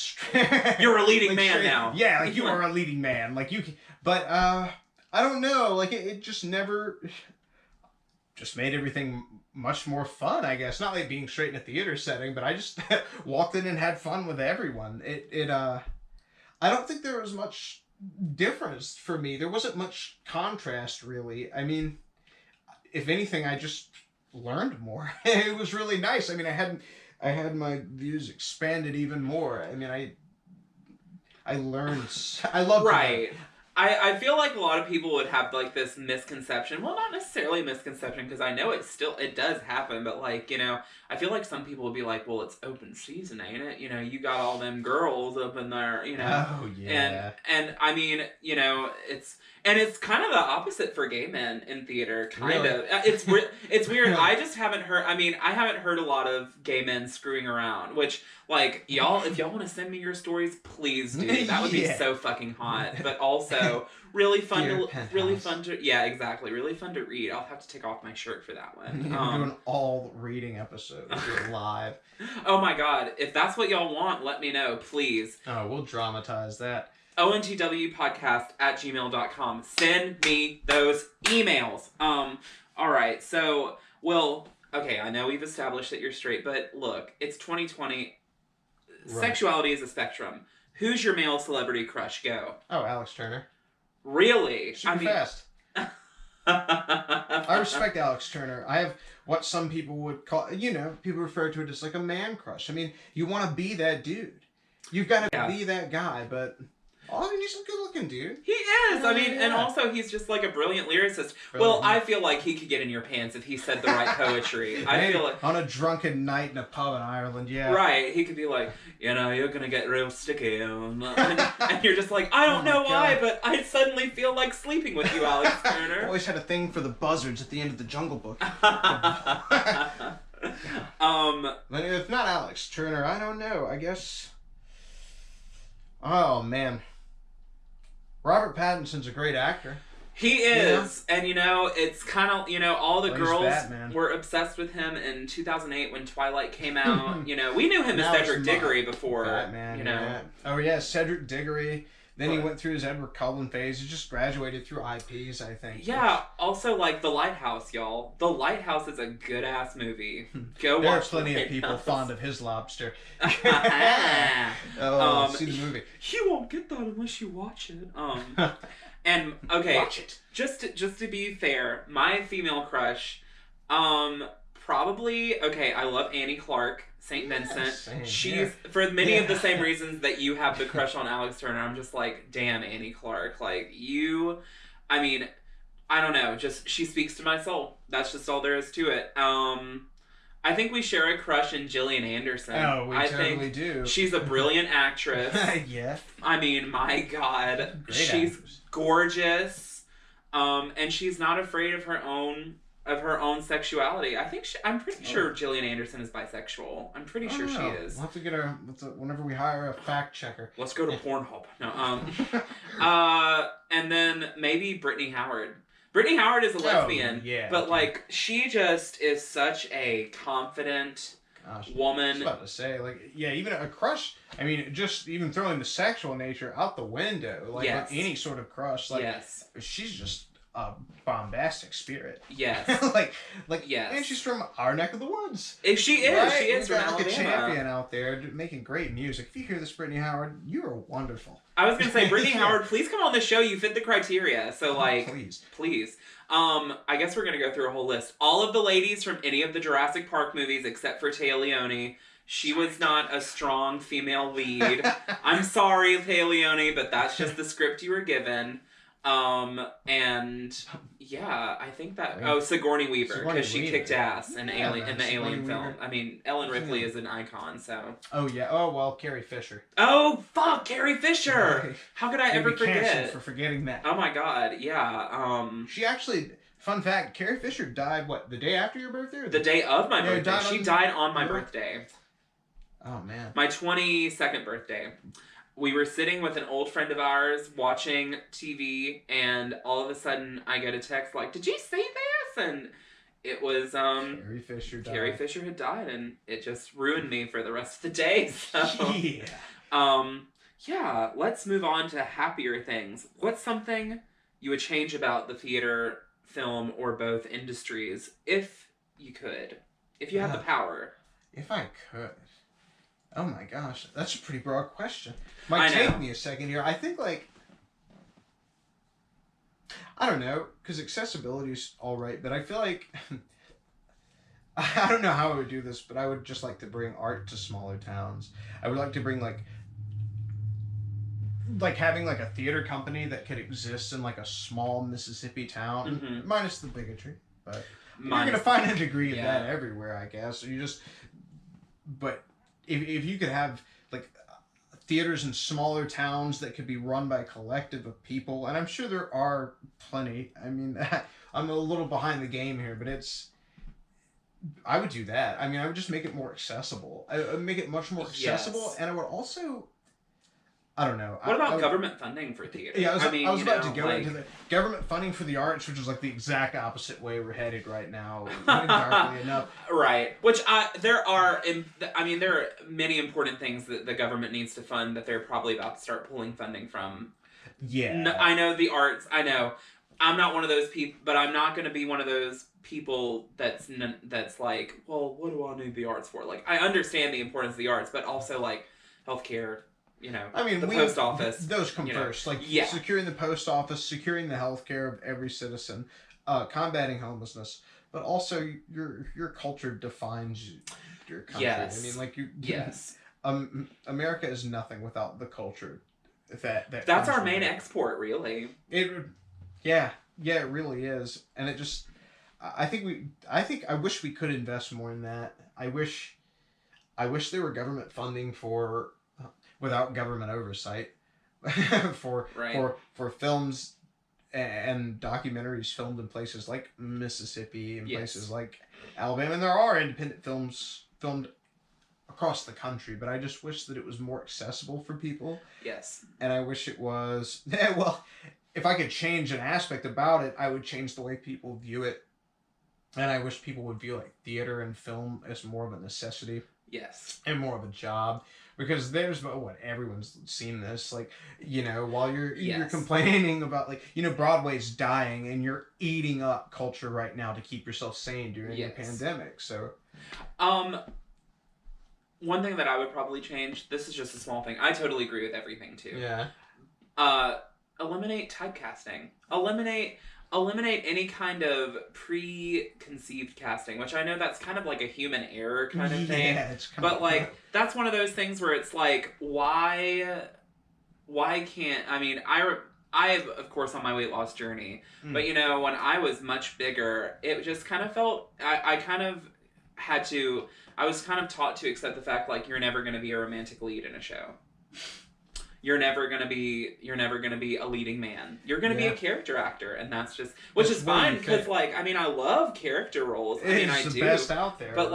you're a leading man now. Yeah, like you are a leading man. Like you, but I don't know. Like it just never just made everything much more fun. I guess not like being straight in a theater setting, but I just walked in and had fun with everyone. I don't think there was much difference for me. There wasn't much contrast really. I mean, if anything, I just learned more. It was really nice. I mean, I had my views expanded even more. I mean, I learned. I love right. I feel like a lot of people would have like this misconception. Well, not necessarily a misconception, because I know it does happen, but like, you know, I feel like some people would be like, well, it's open season, ain't it? You know, you got all them girls up in there, you know. Oh yeah. And I mean, you know, it's kind of the opposite for gay men in theater, kind of. It's weird. I just haven't heard. I mean, I haven't heard a lot of gay men screwing around. Which, like, y'all, if y'all want to send me your stories, please do. That would be so fucking hot. But also really fun to yeah, exactly. Really fun to read. I'll have to take off my shirt for that one. We're doing all reading episodes. We're live. Oh my God! If that's what y'all want, let me know, please. Oh, we'll dramatize that. ontwpodcast@gmail.com. Send me those emails. Alright, so, Will, okay, I know we've established that you're straight, but look, it's 2020. Right. Sexuality is a spectrum. Who's your male celebrity crush? Go. Oh, Alex Turner. Really? Fast. I respect Alex Turner. I have what some people would call, you know, people refer to it as like a man crush. I mean, you want to be that dude. You've got to be that guy, but... Oh, I mean, he's a good-looking dude. He is. Yeah, I mean, and also he's just like a brilliant lyricist. Well, I feel like he could get in your pants if he said the right poetry. I feel like on a drunken night in a pub in Ireland, yeah. Right. He could be like, you're gonna get real sticky, and you're just like, I don't know why, but I suddenly feel like sleeping with you, Alex Turner. Always had a thing for the buzzards at the end of the Jungle Book. If not Alex Turner, I don't know. I guess. Oh man. Robert Pattinson's a great actor. He is. And, it's kind of, all the girls Batman. Were obsessed with him in 2008 when Twilight came out. We knew him as Cedric Diggory before. Batman, yeah. Oh, yeah, Cedric Diggory. Then he went through his Edward Cullen phase. He just graduated through IPs, I think. Yeah, also, The Lighthouse, y'all. The Lighthouse is a good-ass movie. Go watch There are plenty of people fond of his lobster. See the movie. You won't get that unless you watch it. And, okay, watch it. Just to be fair, my female crush, probably, I love Annie Clark. St. Vincent. She's for many of the same reasons that you have the crush on Alex Turner. I'm just like, damn, Annie Clark. I don't know. Just she speaks to my soul. That's just all there is to it. I think we share a crush in Gillian Anderson. Oh, we totally do. She's a brilliant actress. Yeah. My God, she's gorgeous. And she's not afraid of her own sexuality. I think I'm pretty sure Gillian Anderson is bisexual. I'm pretty sure she is. We'll have to get her whenever we hire a fact checker. Let's go to Pornhub. No, and then maybe Brittany Howard. Brittany Howard is a lesbian, but she just is such a confident woman. I was about to say, even a crush. I mean, just even throwing the sexual nature out the window, any sort of crush. She's just a bombastic spirit. Yes. Yes. And she's from our neck of the woods. If she is, right? She is from Alabama. A champion out there making great music. If you hear this, Brittany Howard, you are wonderful. I was gonna say, Brittany Howard, please come on the show. You fit the criteria. So please. I guess we're gonna go through a whole list. All of the ladies from any of the Jurassic Park movies except for Téa Leoni. She was not a strong female lead. I'm sorry, Téa Leoni, but that's just the script you were given. And yeah, I think that Sigourney Weaver, because she kicked ass in the Alien film. I mean, Ellen Ripley is an icon, so. Oh yeah. Oh well, Carrie Fisher. Oh fuck, Carrie Fisher! How could I ever forget? For forgetting that. Oh my god, yeah. She actually. Fun fact: Carrie Fisher died the day after your birthday? Or the day of my birthday. She died on my birthday. Oh man. My 22nd birthday. We were sitting with an old friend of ours watching TV, and all of a sudden I get a text did you see this? And it was Carrie Fisher died. Carrie Fisher had died, and it just ruined me for the rest of the day. So yeah, let's move on to happier things. What's something you would change about the theater, film, or both industries if you could? If you had the power. If I could. Oh my gosh, that's a pretty broad question. Might take me a second here. I think I don't know, because accessibility is all right, but I feel like I don't know how I would do this, but I would just like to bring art to smaller towns. I would like to bring having a theater company that could exist in a small Mississippi town, minus the bigotry, but you're gonna find a degree of that everywhere, I guess. But if you could have theaters in smaller towns that could be run by a collective of people, and I'm sure there are plenty. I mean, I'm a little behind the game here, but I would do that. I mean, I would just make it more accessible. I would make it much more accessible, and I would also, I don't know. What about government funding for theater? Yeah, I was about to go into the government funding for the arts, which is the exact opposite way we're headed right now, darkly enough. Right. Which there are many important things that the government needs to fund that they're probably about to start pulling funding from. Yeah. No, I know the arts. I know. I'm not one of those people, but I'm not going to be one of those people that's like, well, what do I need the arts for? I understand the importance of the arts, but also healthcare. The post office. Those come first. Securing the post office, securing the healthcare of every citizen, combating homelessness, but also your culture defines your country. Yes. I mean, Yes. America is nothing without the culture. That's our main export, really. Yeah, it really is, and it just. I wish we could invest more in that. I wish there were government funding for, without government oversight, for films and documentaries filmed in places like Mississippi and places like Alabama. And there are independent films filmed across the country, but I just wish that it was more accessible for people. Yes. And I wish it was, well, if I could change an aspect about it, I would change the way people view it. And I wish people would view like theater and film as more of a necessity. Yes. And more of a job. Because there's everyone's seen this, like, while you're complaining about, like, Broadway's dying and you're eating up culture right now to keep yourself sane during the pandemic. So one thing that I would probably change, this is just a small thing. I totally agree with everything too. Yeah. Eliminate typecasting. Eliminate any kind of preconceived casting, which I know that's kind of like a human error kind of thing. It's kind but like that's one of those things where it's like, why can't I of course on my weight loss journey, but when I was much bigger, it just kind of felt I was kind of taught to accept the fact like you're never going to be a romantic lead in a show. You're never gonna be a leading man. You're gonna be a character actor, and that's is fine because I love character roles. I do. Best out there, but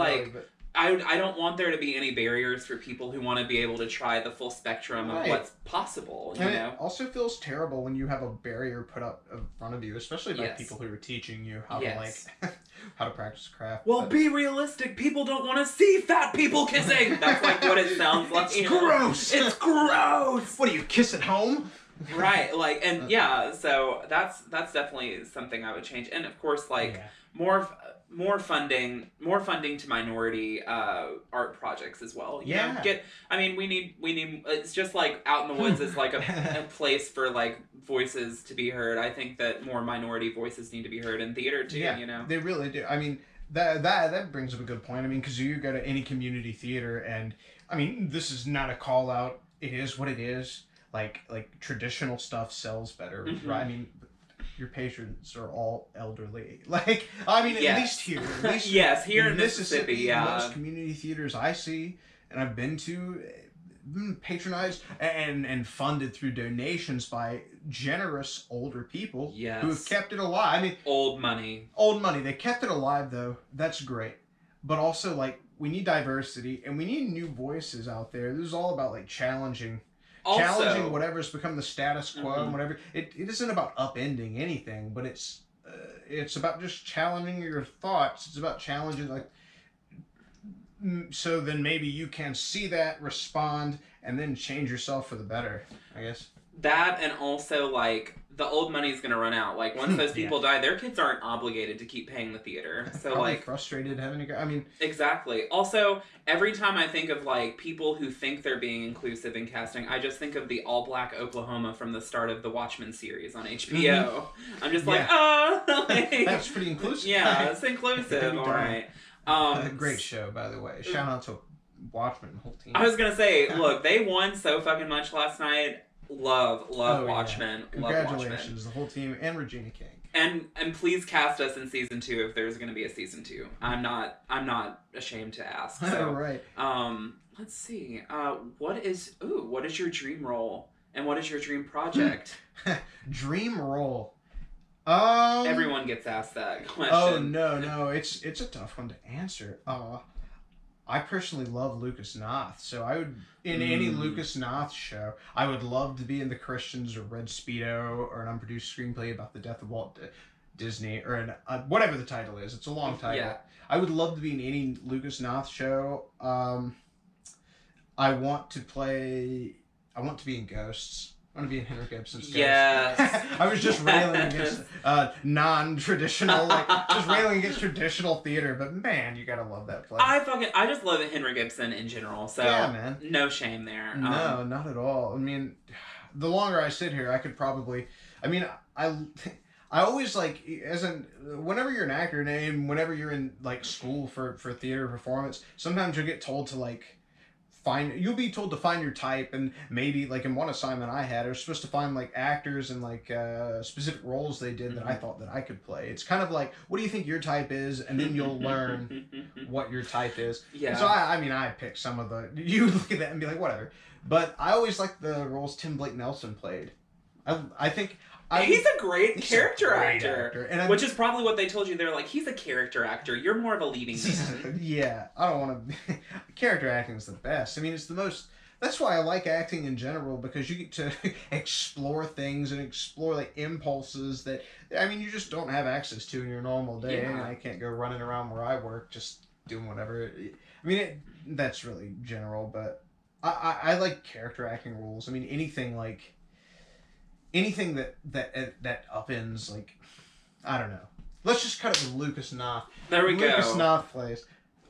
I don't want there to be any barriers for people who want to be able to try the full spectrum of what's possible. It also feels terrible when you have a barrier put up in front of you, especially by people who are teaching you how to how to practice craft. Well, be realistic. People don't want to see fat people kissing. That's like what it sounds like. It's gross. It's gross. What do you kiss at home? Right. So that's definitely something I would change, and of course, more funding to minority art projects as well. We need. It's just like Out in the Woods is like a place for like voices to be heard. I think that more minority voices need to be heard in theater too. Yeah, they really do. That brings up a good point. because you go to any community theater, and this is not a call out. It is what it is. Like traditional stuff sells better, right? Your patrons are all elderly. At least here. Here in Mississippi, most community theaters I see and I've been to, patronized and funded through donations by generous older people who have kept it alive. Old money. They kept it alive, though. That's great. But also, we need diversity and we need new voices out there. This is all about, challenging whatever's become the status quo and whatever. It isn't about upending anything, but it's about just challenging your thoughts. It's about challenging, so then maybe you can see that, respond, and then change yourself for the better, I guess. That, and also, the old money's gonna run out. Once those people die, their kids aren't obligated to keep paying the theater. So, probably frustrated having to go. Exactly. Also, every time I think of, people who think they're being inclusive in casting, I just think of the all-black Oklahoma from the start of the Watchmen series on HBO. I'm just that's pretty inclusive. Yeah, it's inclusive, alright. Great show, by the way. Shout out to Watchmen, the whole team. I was gonna say, look, they won so fucking much last night. Love Watchmen. Yeah. Congratulations, the whole team, and Regina King. And please cast us in season 2 if there's gonna be a season 2. I'm not ashamed to ask. So, right. Let's see. What is your dream role and what is your dream project? Dream role. Everyone gets asked that question. Oh no, it's a tough one to answer. I personally love Lucas Noth, so I would any Lucas Noth show. I would love to be in The Christians or Red Speedo or an unproduced screenplay about the death of Walt Disney or whatever the title is. It's a long title. Yeah. I would love to be in any Lucas Noth show. I want to be in Ghosts. I want to be in Henry Gibson's Ghost. Yes. I was just railing against non-traditional, just railing against traditional theater, but man, you gotta love that play. I just love Henry Gibson in general, so yeah, man. No shame there. No, not at all. The longer I sit here, I could probably, I always whenever you're an actor and whenever you're in school for theater performance, sometimes you'll get told to you'll be told to find your type, and maybe like in one assignment I had, I was supposed to find like actors and like specific roles they did that I thought that I could play. It's kind of like, what do you think your type is, and then you'll learn what your type is. Yeah. So I picked some of the, you look at that and be like, whatever. But I always liked the roles Tim Blake Nelson played. I think. He's a great character actor. And which is probably what they told you. They're like, he's a character actor. You're more of a leading man. Yeah, I don't want to... Character acting is the best. I mean, it's the most... That's why I like acting in general, because you get to explore things and explore like impulses that, I mean, you just don't have access to in your normal day. Yeah. I can't go running around where I work just doing whatever. I mean, that's really general, but I like character acting roles. I mean, anything that upends, like, I don't know. Let's just cut it with Lucas Knopf. There we go. Lucas Knopf plays.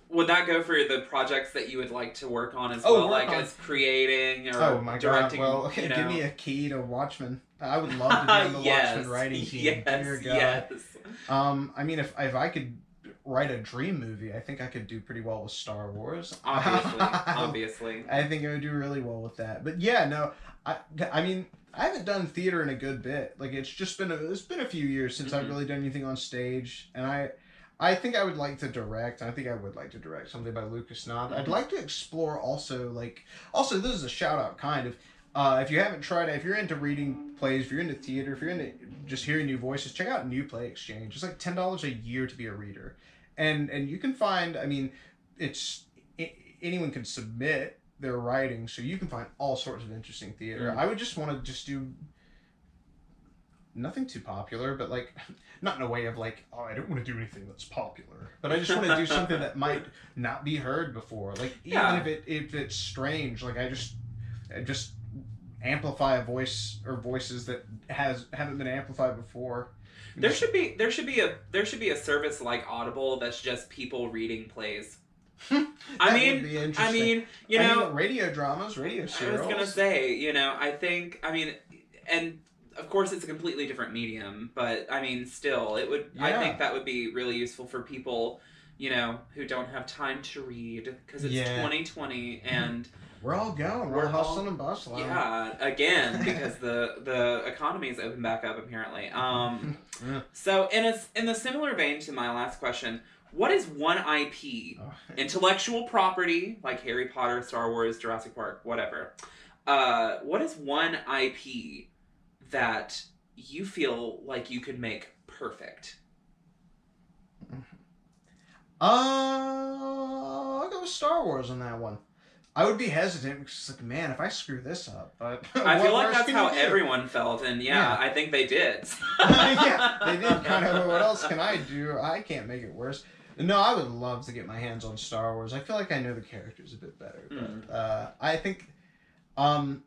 Would that go for the projects that you would like to work on as well, like as creating or directing? God, well, give me a key to Watchmen. I would love to be on the Watchmen writing team. Dear God. Yes. I mean, if I could write a dream movie, I think I could do pretty well with Star Wars. Obviously. I think I would do really well with that. But yeah, no, I mean, I haven't done theater in a good bit. Like, it's been a few years since I've really done anything on stage, and I think I would like to direct. I think I would like to direct something by Lucas Knopf. I'd like to explore also, this is a shout out kind of, if you haven't tried it, if you're into reading plays, if you're into theater, if you're into just hearing new voices, check out New Play Exchange. It's like $10 a year to be a reader. And you can find, I mean, anyone can submit their writing, so you can find all sorts of interesting theater. I would just want to do nothing too popular, but like, not in a way of like, oh, I don't want to do anything that's popular, but I just want to do something that might not be heard before. Like, even if it's strange, like I just amplify a voice or voices that haven't been amplified before. There should be a service like Audible that's just people reading plays. I mean, you know, radio dramas, radio serials. I was gonna say, I think, and of course it's a completely different medium, but I mean, still, it would. Yeah. I think that would be really useful for people, who don't have time to read, because it's 2020 and we're all going. We're hustling and bustling. Yeah, again, because the economy's opened back up apparently. So in a similar vein to my last question. What is one IP, intellectual property, like Harry Potter, Star Wars, Jurassic Park, whatever. What is one IP that you feel like you could make perfect? I'll go with Star Wars on that one. I would be hesitant because it's like, man, if I screw this up, but I feel like that's how everyone felt, and I think they did. Yeah, they did. Kind of. What else can I do? I can't make it worse. No, I would love to get my hands on Star Wars. I feel like I know the characters a bit better. But, I think I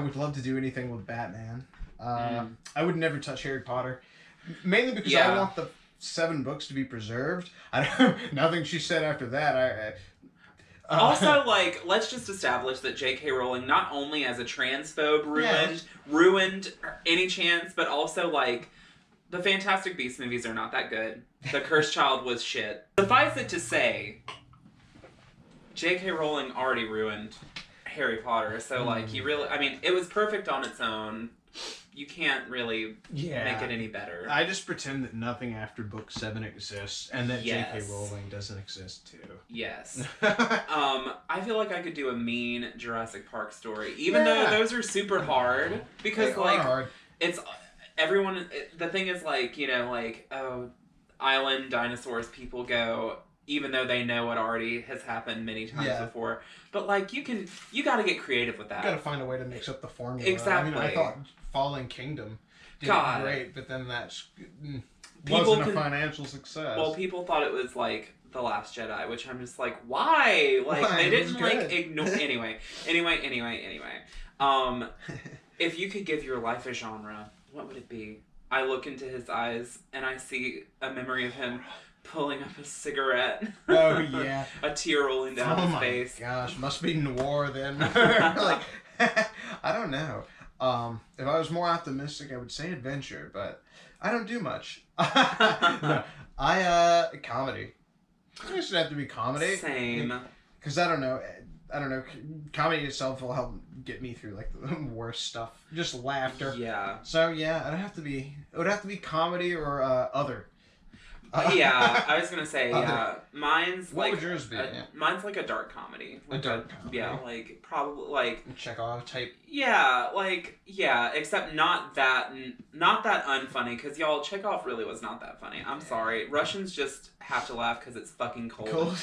would love to do anything with Batman. I would never touch Harry Potter. Mainly because I want the 7 books to be preserved. Nothing she said after that. Also, let's just establish that J.K. Rowling, not only as a transphobe ruined any chance, but also, the Fantastic Beasts movies are not that good. The Cursed Child was shit. Suffice it to say, J.K. Rowling already ruined Harry Potter, so, he really... it was perfect on its own. You can't really make it any better. I just pretend that nothing after book 7 exists, and that J.K. Rowling doesn't exist, too. Yes. I feel like I could do a mean Jurassic Park story, even though those are super hard, because, it's... Everyone, the thing is, island dinosaurs people go, even though they know what already has happened many times before. But, you gotta get creative with that. You gotta find a way to mix up the formula. Exactly. I thought Fallen Kingdom did great, but then that wasn't a financial success. Well, people thought it was, The Last Jedi, which I'm just like, why? They didn't, ignore... Anyway. If you could give your life a genre... what would it be? I look into his eyes and I see a memory of him pulling up a cigarette. Oh, yeah. A tear rolling down his face. Oh, my gosh. Must be noir then. I don't know. If I was more optimistic, I would say adventure, but I don't do much. No, comedy. I guess it'd have to be comedy. Same. Because I don't know. I don't know, comedy itself will help get me through like the worst stuff. Just laughter. Yeah. So yeah, it would have to be comedy or other. Yeah, I was gonna say, mine's what like... would yours be? Mine's like a dark comedy. A dark comedy? Yeah, like, probably, like... Chekhov type? Yeah, like, yeah, except not that unfunny, because, y'all, Chekhov really was not that funny. I'm sorry. Russians just have to laugh because it's fucking cold.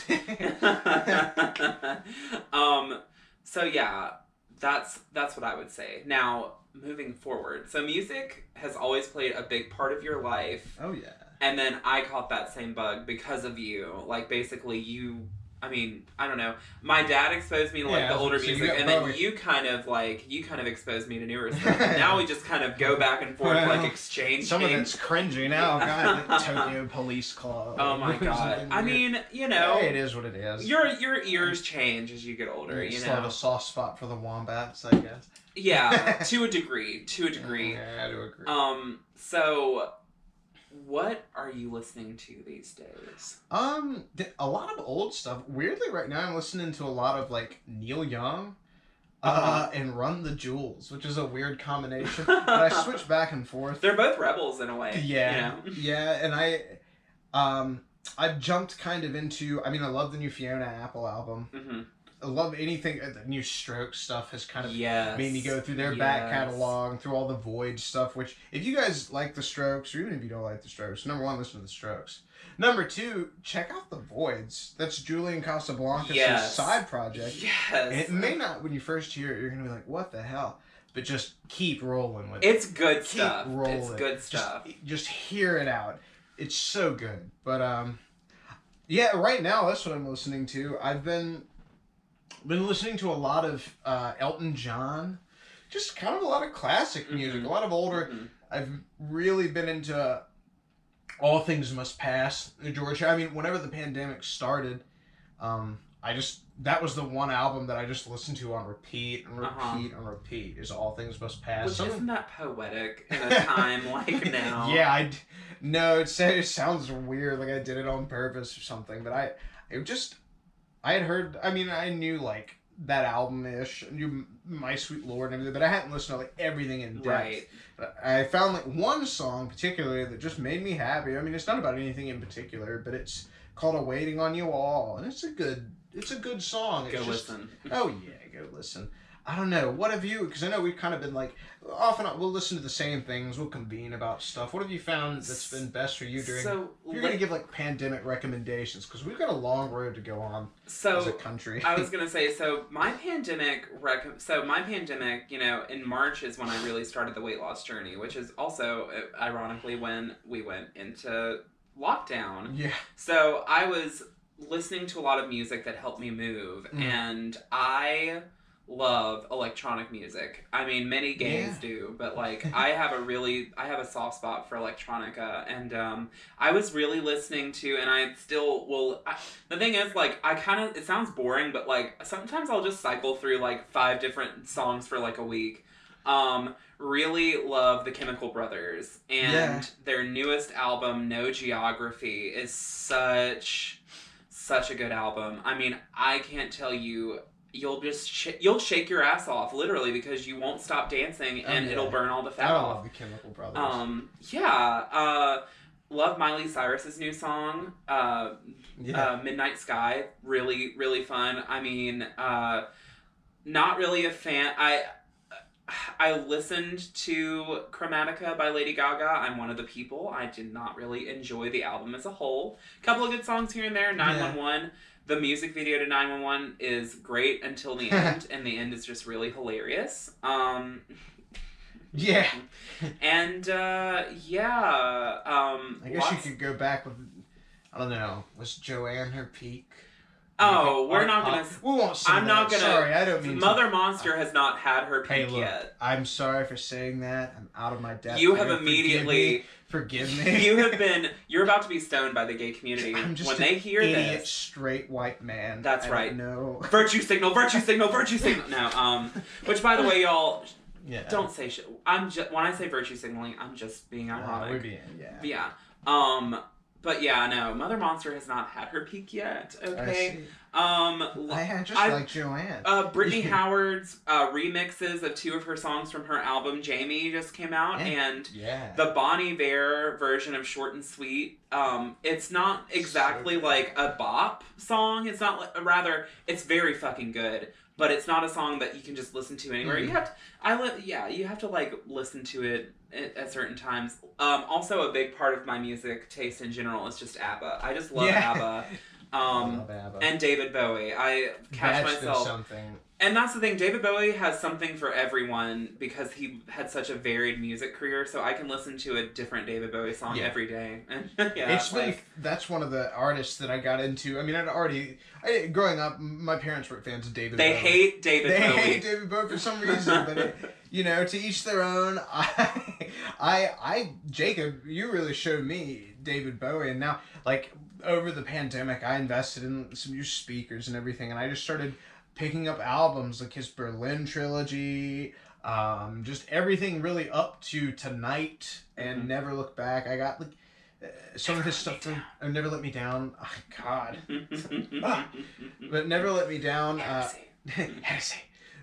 So, yeah, that's what I would say. Now, moving forward. So, music has always played a big part of your life. Oh, yeah. And then I caught that same bug because of you. Like, basically, I mean, I don't know. My dad exposed me to, like, the older music, and then you kind of exposed me to newer stuff. And now we just kind of go back and forth, like, exchange Some of it's cringy now. God, like Tokyo Police Club. Oh, my God. I mean, you know. Hey, it is what it is. Your ears change as you get older, you know. Still have a soft spot for the wombats, I guess. Yeah, to a degree. Yeah, I do agree. So... what are you listening to these days? A lot of old stuff. Weirdly, right now I'm listening to a lot of like Neil Young, and Run the Jewels, which is a weird combination. But I switch back and forth. They're both rebels in a way. Yeah, you know? Yeah, and I've jumped kind of into. I mean, I love the new Fiona Apple album. Mm-hmm. I love anything. The new Strokes stuff has kind of made me go through their back catalog, through all the Void stuff, which, if you guys like the Strokes, or even if you don't like the Strokes, number one, listen to the Strokes. Number two, check out the Voids. That's Julian Casablancas' side project. Yes. And it may not, when you first hear it, you're going to be like, what the hell? But just keep rolling with it. It's good stuff. Keep rolling. It's good stuff. Just hear it out. It's so good. But, yeah, right now, that's what I'm listening to. I've been listening to a lot of Elton John, just kind of a lot of classic music, a lot of older. I've really been into All Things Must Pass, George. I mean, whenever the pandemic started, that was the one album that I just listened to on repeat and repeat and repeat. Is All Things Must Pass. Which isn't that poetic in a time like now? Yeah, no, it sounds weird, like I did it on purpose or something. But I had heard, I mean, I knew, like, that album-ish, knew My Sweet Lord and everything, but I hadn't listened to, like, everything in depth. Right. But I found, like, one song particularly that just made me happy. I mean, it's not about anything in particular, but it's called Awaiting on You All, and it's a good song. Go listen. Oh, yeah, go listen. I don't know. What have you... Because I know we've kind of been like... Often we'll listen to the same things. We'll convene about stuff. What have you found that's been best for you during... So, if you're going to give, like, pandemic recommendations, because we've got a long road to go on as a country. I was going to say, my pandemic, you know, in March is when I really started the weight loss journey, which is also, ironically, when we went into lockdown. Yeah. So I was listening to a lot of music that helped me move, and I love electronic music. I mean, many gays do, but like I have a soft spot for electronica, and I was really listening to, and I still will. The thing is, like, it sounds boring, but like sometimes I'll just cycle through like 5 different songs for like a week. Really love the Chemical Brothers, and their newest album, No Geography, is such a good album. I mean, I can't tell you. You'll just you'll shake your ass off, literally, because you won't stop dancing, and it'll burn all the fat off. I love the Chemical Brothers. Love Miley Cyrus's new song, Midnight Sky. Really, really fun. I mean, not really a fan. I listened to Chromatica by Lady Gaga. I'm one of the people. I did not really enjoy the album as a whole. A couple of good songs here and there. 911. The music video to 911 is great until the end, and the end is just really hilarious. Yeah. And, I guess you could go back with, I don't know, was Joanne her peak? Oh, we're not gonna... We won't say I'm not gonna... Sorry, I don't mean Mother Monster has not had her peak yet. I'm sorry for saying that. I'm out of my depth. You have immediately... Forgive me. You're about to be stoned by the gay community. I'm just when they hear idiot, this. straight white man. That's right. No. Virtue signal, virtue signal, virtue signal. No, which by the way, y'all, don't say shit. When I say virtue signaling, I'm just being ironic. We're being, Yeah. But yeah, no, Mother Monster has not had her peak yet. Okay. I just like Joanne. Brittany Howard's remixes of 2 of her songs from her album Jamie just came out, and the Bon Iver version of Short and Sweet. It's not exactly like a bop song. It's not rather. It's very fucking good. But it's not a song that you can just listen to anywhere. You have to, you have to like listen to it at certain times. Also, a big part of my music taste in general is just ABBA. I just love ABBA. I love ABBA. And David Bowie. I catch myself. Something. And that's the thing. David Bowie has something for everyone because he had such a varied music career. So I can listen to a different David Bowie song every day. And that's one of the artists that I got into. I mean, growing up, my parents were fans of David Bowie. They hate David Bowie. They hate David Bowie for some reason, but to each their own. Jacob, you really showed me David Bowie, and now, like, over the pandemic, I invested in some new speakers and everything, and I just started picking up albums like his Berlin trilogy, just everything really up to Tonight and Never Look Back. I got like some of his stuff from Never Let Me Down. Oh, God. But Never Let Me Down. Heresy.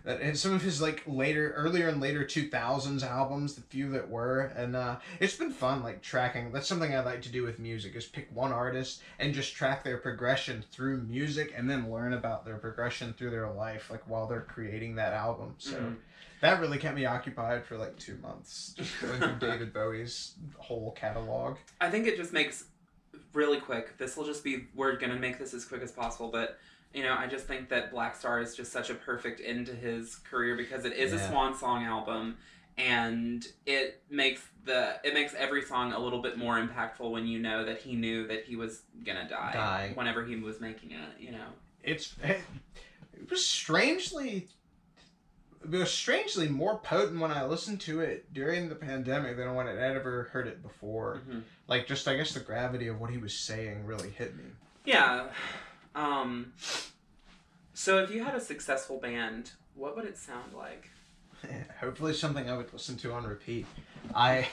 And some of his like earlier and later 2000s albums, the few that were, and it's been fun like tracking. That's something I like to do with music, is pick one artist and just track their progression through music, and then learn about their progression through their life, like while they're creating that album. So that really kept me occupied for like 2 months, just going through David Bowie's whole catalog. I think it just makes really quick. We're gonna make this as quick as possible, but. I just think that Black Star is just such a perfect end to his career because it is a swan song album, and it makes every song a little bit more impactful when you know that he knew that he was gonna die. Whenever he was making it. It was strangely more potent when I listened to it during the pandemic than when I'd ever heard it before. Like, just I guess the gravity of what he was saying really hit me. Yeah. So if you had a successful band, what would it sound like? Hopefully something I would listen to on repeat. Right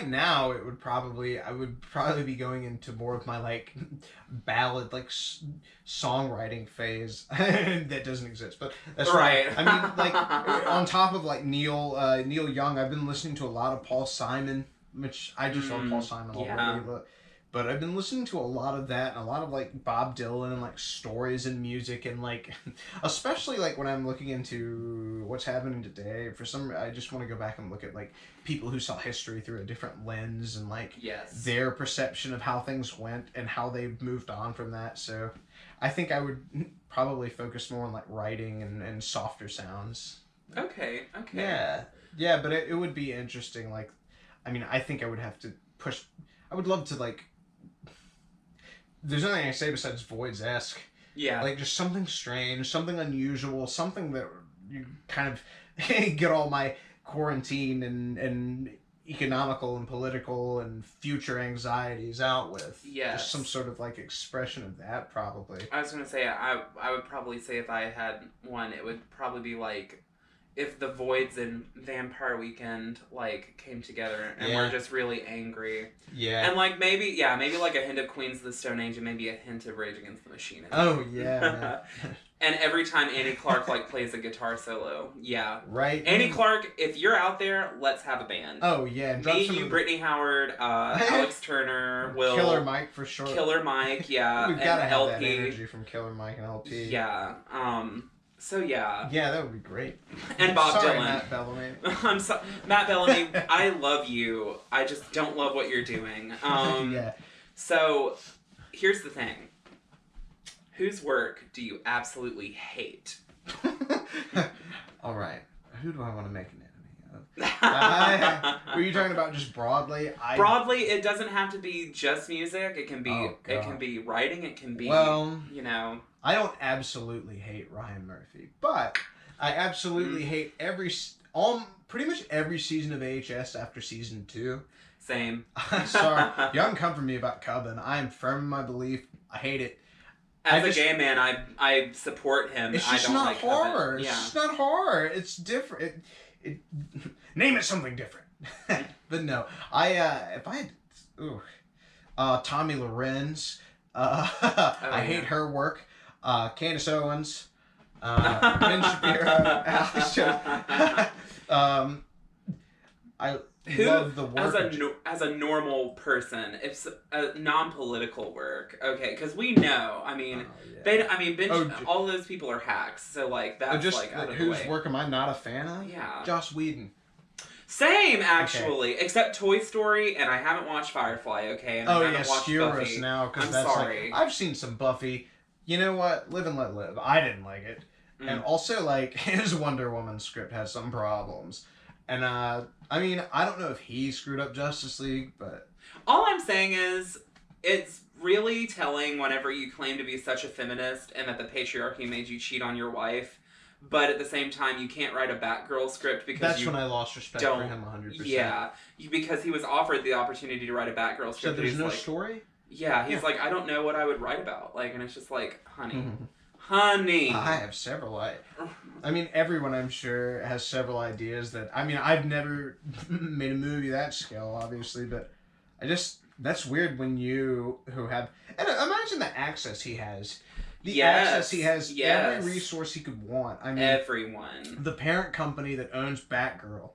now I would probably be going into more of my like ballad like songwriting phase that doesn't exist, but that's right. I mean, like on top of like Neil Young, I've been listening to a lot of Paul Simon, which I just love Paul Simon already. But I've been listening to a lot of that, and a lot of like Bob Dylan and like stories and music, and like especially like when I'm looking into what's happening today. I just want to go back and look at like people who saw history through a different lens, and like their perception of how things went and how they've moved on from that. So I think I would probably focus more on like writing and softer sounds. Okay. Yeah, but it would be interesting. Like, I mean, I think I would have to push. I would love to like. There's nothing I say besides Voids-esque. Yeah. Like, just something strange, something unusual, something that you kind of get all my quarantine and economical and political and future anxieties out with. Yes. Just some sort of, like, expression of that, probably. I was going to say, I would probably say if I had one, it would probably be, like, if the Voids and Vampire Weekend, like, came together and were just really angry. Yeah. And, like, maybe like a hint of Queens of the Stone Age and maybe a hint of Rage Against the Machine. Oh, yeah. And every time Annie Clark, like, plays a guitar solo. Yeah. Right. Annie Clark, if you're out there, let's have a band. Oh, yeah. Me, you, Brittany Howard, Alex Turner, Will. Killer Mike, for sure. Killer Mike, yeah. We've got to have that energy from Killer Mike and LP. Yeah. So yeah. Yeah, that would be great. And Bob Sorry, Dylan. Matt Bellamy. I'm sorry, Matt Bellamy. I love you. I just don't love what you're doing. Yeah. So, here's the thing. Whose work do you absolutely hate? All right. Who do I want to make an enemy of? Were you talking about just broadly? Broadly, it doesn't have to be just music. It can be. It can be writing. It can be. I don't absolutely hate Ryan Murphy, but I absolutely hate pretty much every season of AHS after season 2. Same. I'm sorry. You haven't come for me about Cubbin. I am firm in my belief. I hate it. As a gay man, I support him. It's just not horror. It's just not horror. It's different. Name it something different. But no, if I had ooh, Tommy Lorenz. I hate her work. Candace Owens. Ben Shapiro. Alex Jones. I love the work. As a normal person, if non-political work, okay, because we know, I mean, all those people are hacks, so like that's just like out of whose the way. work am I not a fan of? Yeah, Joss Whedon. Same actually, except Toy Story, and I haven't watched Firefly. Okay, and I haven't watched Buffy. Now, because I'm sorry. I've seen some Buffy. You know what? Live and let live. I didn't like it, and also like his Wonder Woman script has some problems. And, I mean, I don't know if he screwed up Justice League, but... All I'm saying is, it's really telling whenever you claim to be such a feminist and that the patriarchy made you cheat on your wife, but at the same time, you can't write a Batgirl script because That's when I lost respect for him 100%. Yeah, because he was offered the opportunity to write a Batgirl script. So there's no story? Yeah, he's like, I don't know what I would write about. Like, and it's just like, honey... Honey. I have several. I mean, everyone I'm sure has several ideas that. I mean, I've never made a movie that scale, obviously, but that's weird when you who have. And imagine the access he has. Access he has, every resource he could want. I mean, everyone. The parent company that owns Batgirl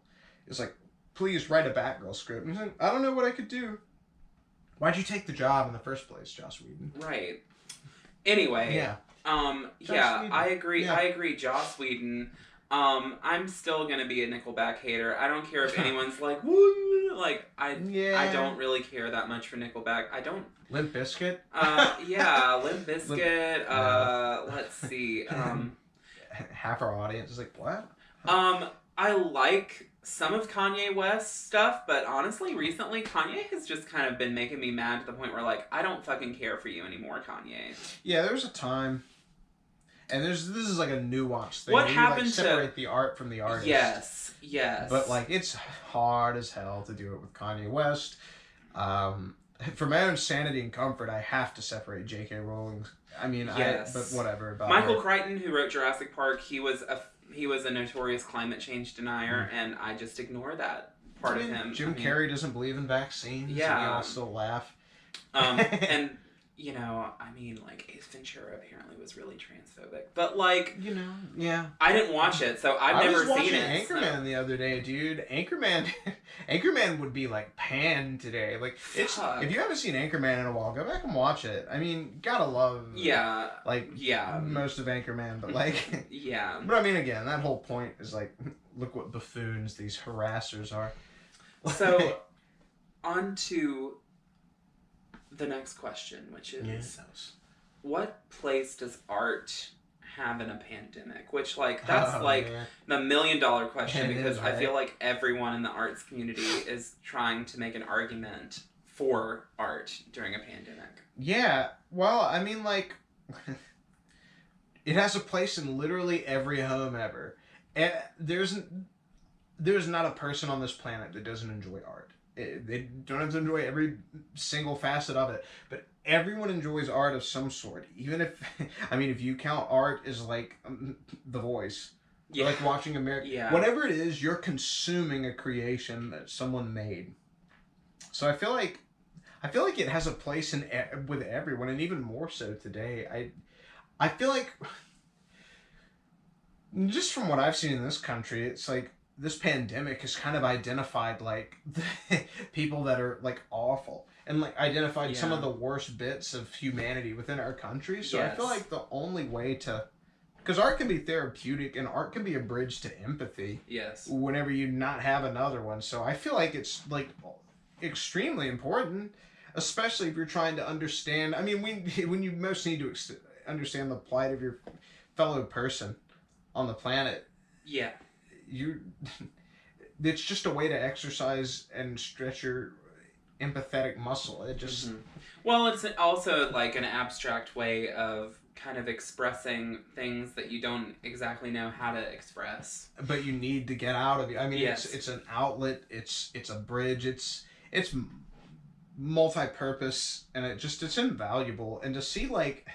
is like, please write a Batgirl script. And he's like, I don't know what I could do. Why'd you take the job in the first place, Joss Whedon? Right. Anyway. Yeah. I agree. Yeah. I agree. Joss Whedon. I'm still gonna be a Nickelback hater. I don't care if anyone's like, woo, like I don't really care that much for Nickelback. I don't. Limp Bizkit. Limp Bizkit. Let's see. Half our audience is like, what? I like some of Kanye West's stuff, but honestly, recently Kanye has just kind of been making me mad to the point where like I don't fucking care for you anymore, Kanye. Yeah, there was a time. And this is like a nuanced thing. What happened to separate the art from the artist? Yes. But like, it's hard as hell to do it with Kanye West. For my own sanity and comfort, I have to separate J.K. Rowling. I mean, but whatever. About Michael Crichton, who wrote Jurassic Park, he was a notorious climate change denier, and I just ignore that part of him. Jim Carrey doesn't believe in vaccines. Yeah, and we all still laugh. And. You know, I mean, like, Ace Ventura apparently was really transphobic. But, like... You know, yeah. I didn't watch it, so I've never seen it. I was watching Anchorman the other day, dude. Anchorman would be, like, panned today. Like, if you haven't seen Anchorman in a while, go back and watch it. I mean, gotta love... Yeah. Like, most of Anchorman, but, like... Yeah. But, I mean, again, that whole point is, like, look what buffoons these harassers are. So, on to... the next question, which is, what place does art have in a pandemic? Which, like, that's the $1 million question, because I feel like everyone in the arts community is trying to make an argument for art during a pandemic. Yeah, well, I mean, like, it has a place in literally every home ever. And there's not a person on this planet that doesn't enjoy art. They don't have to enjoy every single facet of it, but everyone enjoys art of some sort. Even if, I mean, if you count art as like The Voice, like watching whatever it is, you're consuming a creation that someone made. So I feel like it has a place with everyone, and even more so today. I feel like, just from what I've seen in this country, it's like, this pandemic has kind of identified like the people that are like awful and like identified some of the worst bits of humanity within our country. So I feel like the only way to, because art can be therapeutic and art can be a bridge to empathy. Yes. Whenever you not have another one. So I feel like it's like extremely important, especially if you're trying to understand. I mean, when you most need to understand the plight of your fellow person on the planet. Yeah. It's just a way to exercise and stretch your empathetic muscle. It just well, it's also like an abstract way of kind of expressing things that you don't exactly know how to express, but you need to get out of it. I mean, it's an outlet, it's a bridge, it's multi-purpose, and it's invaluable. And to see, like,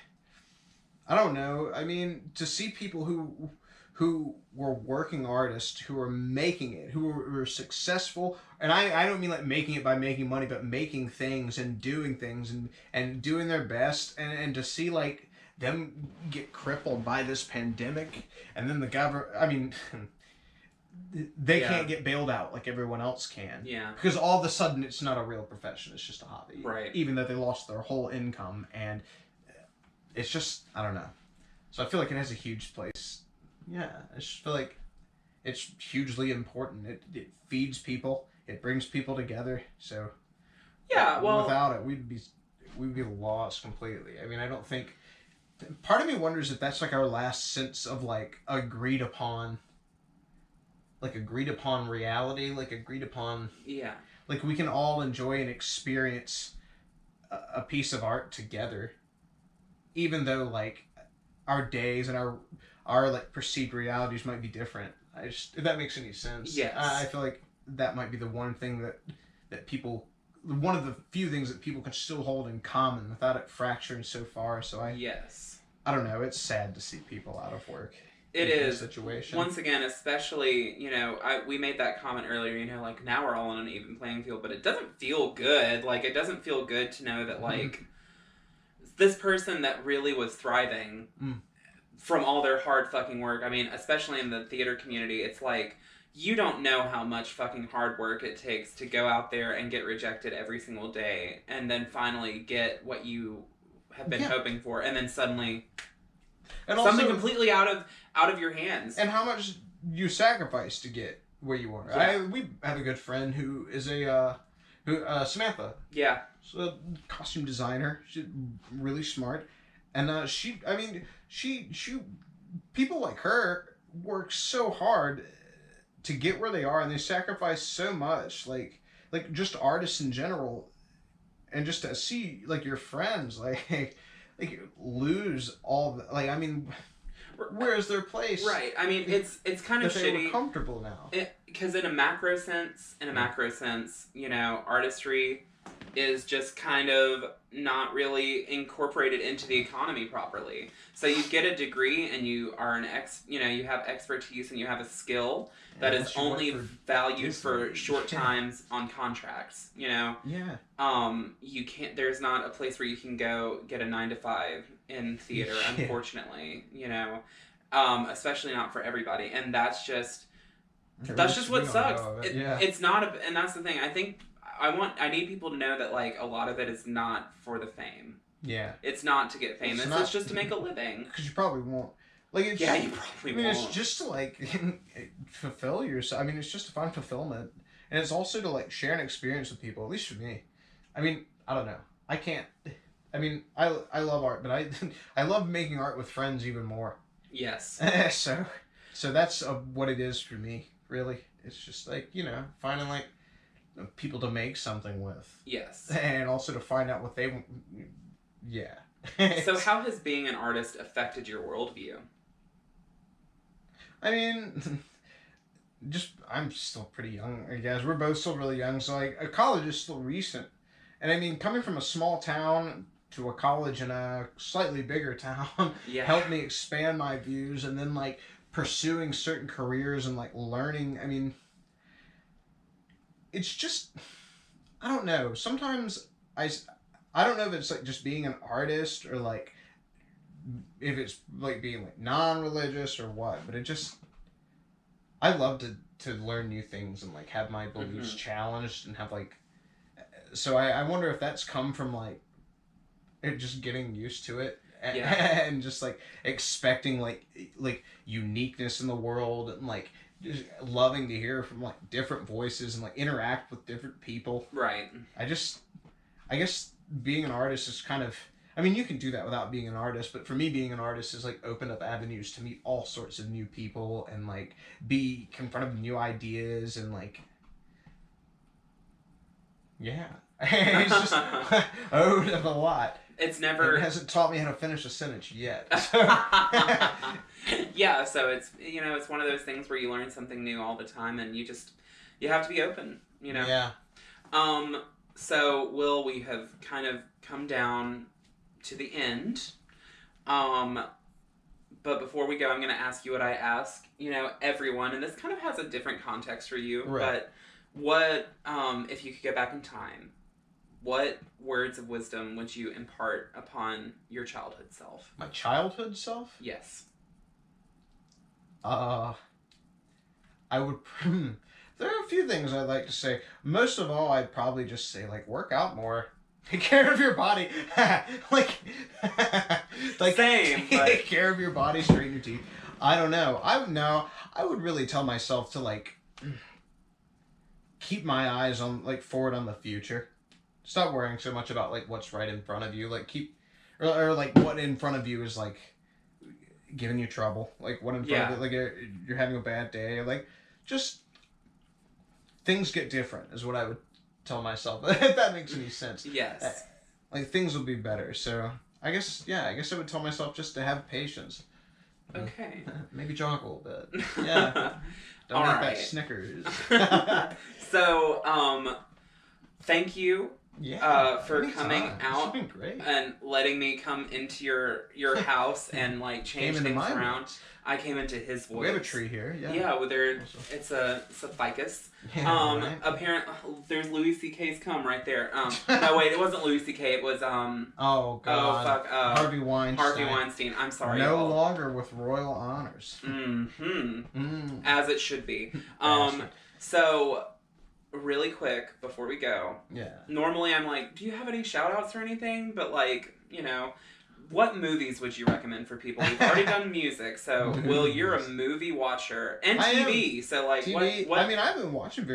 I don't know, I mean, to see people who who were working artists, who were making it, who were successful. And I don't mean like making it by making money, but making things and doing things and doing their best. And to see like them get crippled by this pandemic, and then the government, I mean, they can't get bailed out like everyone else can. Yeah. Because all of a sudden it's not a real profession, it's just a hobby. Right. Even though they lost their whole income, and it's just, I don't know. So I feel like it has a huge place. Yeah, I just feel like it's hugely important. It feeds people, it brings people together. So yeah, well, without it, we'd be lost completely. I mean, I don't think. Part of me wonders if that's like our last sense of like agreed upon reality, like agreed upon. Yeah. Like we can all enjoy and experience a piece of art together, even though like our days and our like perceived realities might be different. If that makes any sense. Yes. I feel like that might be the one thing that people, one of the few things that people can still hold in common without it fracturing so far. So I don't know. It's sad to see people out of work. It is. Situation. Once again, especially, we made that comment earlier, like now we're all on an even playing field, but it doesn't feel good. Like, it doesn't feel good to know that, like, this person that really was thriving from all their hard fucking work, I mean, especially in the theater community, it's like, you don't know how much fucking hard work it takes to go out there and get rejected every single day, and then finally get what you have been hoping for, and then suddenly and something also, completely out of your hands. And how much you sacrifice to get where you are. Yeah. We have a good friend who is Samantha. Yeah. She's a costume designer. She's really smart. And she people like her work so hard to get where they are, and they sacrifice so much, like just artists in general, and just to see like your friends like lose all the, like, I mean, where's their place? Right. I mean, it's kind of shitty. They were comfortable now. Because in a macro sense, artistry is just kind of not really incorporated into the economy properly. So you get a degree and you are you have expertise and you have a skill that is only valued for short times on contracts, Yeah. You can't, there's not a place where you can go get a 9-to-5 in theater, unfortunately, especially not for everybody. And that's just what sucks. It's not, and that's the thing. I think I need people to know that, like, a lot of it is not for the fame. Yeah. It's not to get famous. It's just to make a living. Because you probably won't. Like, it's, you probably won't. It's just to, like, fulfill yourself. I mean, it's just to find fulfillment. And it's also to, like, share an experience with people, at least for me. I mean, I don't know. I can't. I mean, I love art, but I love making art with friends even more. Yes. So that's what it is for me, really. It's just, like, finding, like, people to make something with. Yes. And also to find out what they want. Yeah. So how has being an artist affected your worldview? I mean, I'm still pretty young, I guess. We're both still really young, so, like, college is still recent. And, I mean, coming from a small town to a college in a slightly bigger town helped me expand my views, and then, like, pursuing certain careers and, like, learning, I mean, it's just, I don't know. Sometimes I don't know if it's like just being an artist or like if it's like being like non-religious or what, but I love to learn new things and like have my beliefs challenged and have like, so I wonder if that's come from like it just getting used to it and just like expecting like uniqueness in the world and like just loving to hear from like different voices and like interact with different people. Right. I guess being an artist is kind of, I mean, you can do that without being an artist, but for me, being an artist is like opened up avenues to meet all sorts of new people and like be confronted with new ideas and like, yeah. It's just owed a lot. It hasn't taught me how to finish a sentence yet. Yeah, so it's it's one of those things where you learn something new all the time, and you have to be open, Yeah. So Will, we have kind of come down to the end. But before we go, I'm going to ask you what I ask, everyone, and this kind of has a different context for you, but what, if you could go back in time, what words of wisdom would you impart upon your childhood self? My childhood self? Yes. I would... There are a few things I'd like to say. Most of all, I'd probably just say, work out more. Take care of your body. Same. Take care of your body, straighten your teeth. I don't know. I would really tell myself to, keep my eyes on, forward on the future. Stop worrying so much about, what's right in front of you. Or what in front of you is, giving you trouble. What in front of it, you're having a bad day. Just... Things get different, is what I would tell myself. If that makes any sense. Yes. Things will be better. So, I guess I would tell myself just to have patience. Okay. Maybe jog a little bit. Yeah. Don't eat that Snickers. So, thank you for coming out been great. and letting me come into your house and change things around. I came into his voice. We have a tree here. Yeah. Yeah, it's a ficus. Yeah, Apparently, there's Louis C.K.'s cum right there. No, wait, it wasn't Louis C.K. It was Oh God. Oh fuck. Harvey Weinstein. Harvey Weinstein. I'm sorry. No y'all. longer with royal honors. As it should be. So, really quick before we go. Yeah. Normally, I'm like, do you have any shout outs or anything? But what movies would you recommend for people? We've already done music, so Will, you're a movie watcher and TV. So TV, what? I mean, I haven't been watching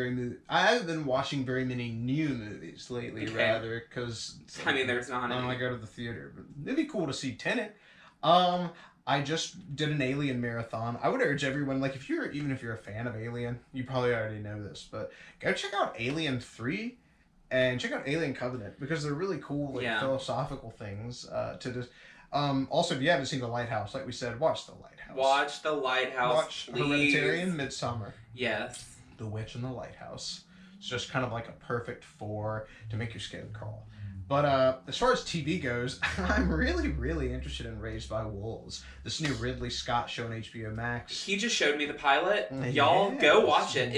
very many new movies lately, rather, because there's not. I don't want to go to the theater, but it'd be cool to see Tenet. I just did an Alien marathon. I would urge everyone, even if you're a fan of Alien, you probably already know this, but go check out Alien 3. And check out Alien Covenant, because they're really cool, philosophical things to just... also, if you haven't seen The Lighthouse, like we said, watch The Lighthouse. Watch The Lighthouse, Watch Hereditary and Midsommar. Yes. The Witch and The Lighthouse. It's just kind of like a perfect 4 to make your skin crawl. But as far as TV goes, I'm really, really interested in Raised by Wolves. This new Ridley Scott show on HBO Max. He just showed me the pilot. Y'all go watch it.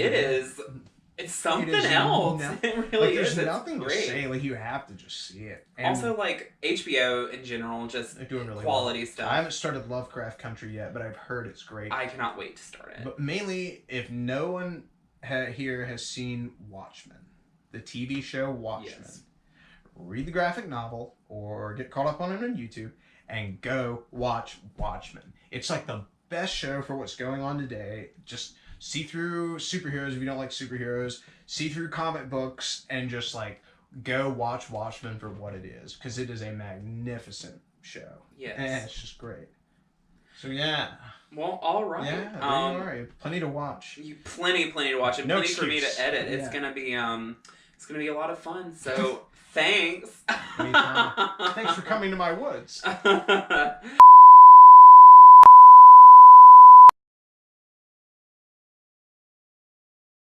It's something else. It really is. There's nothing to say. You have to just see it. And also, HBO in general, just they're doing really quality stuff. I haven't started Lovecraft Country yet, but I've heard it's great. I cannot wait to start it. But mainly, if no one here has seen Watchmen, the TV show Watchmen, read the graphic novel or get caught up on it on YouTube and go watch Watchmen. It's the best show for what's going on today. Just see through superheroes if you don't like superheroes, see through comic books, and just go watch Watchmen for what it is, because it is a magnificent show. Yes. And it's just great. So yeah. Well, all right. Yeah, all right. Plenty to watch. Plenty to watch, and no plenty excuse. for me to edit. Yeah. It's gonna be a lot of fun. So thanks. Anytime. Thanks for coming to my woods.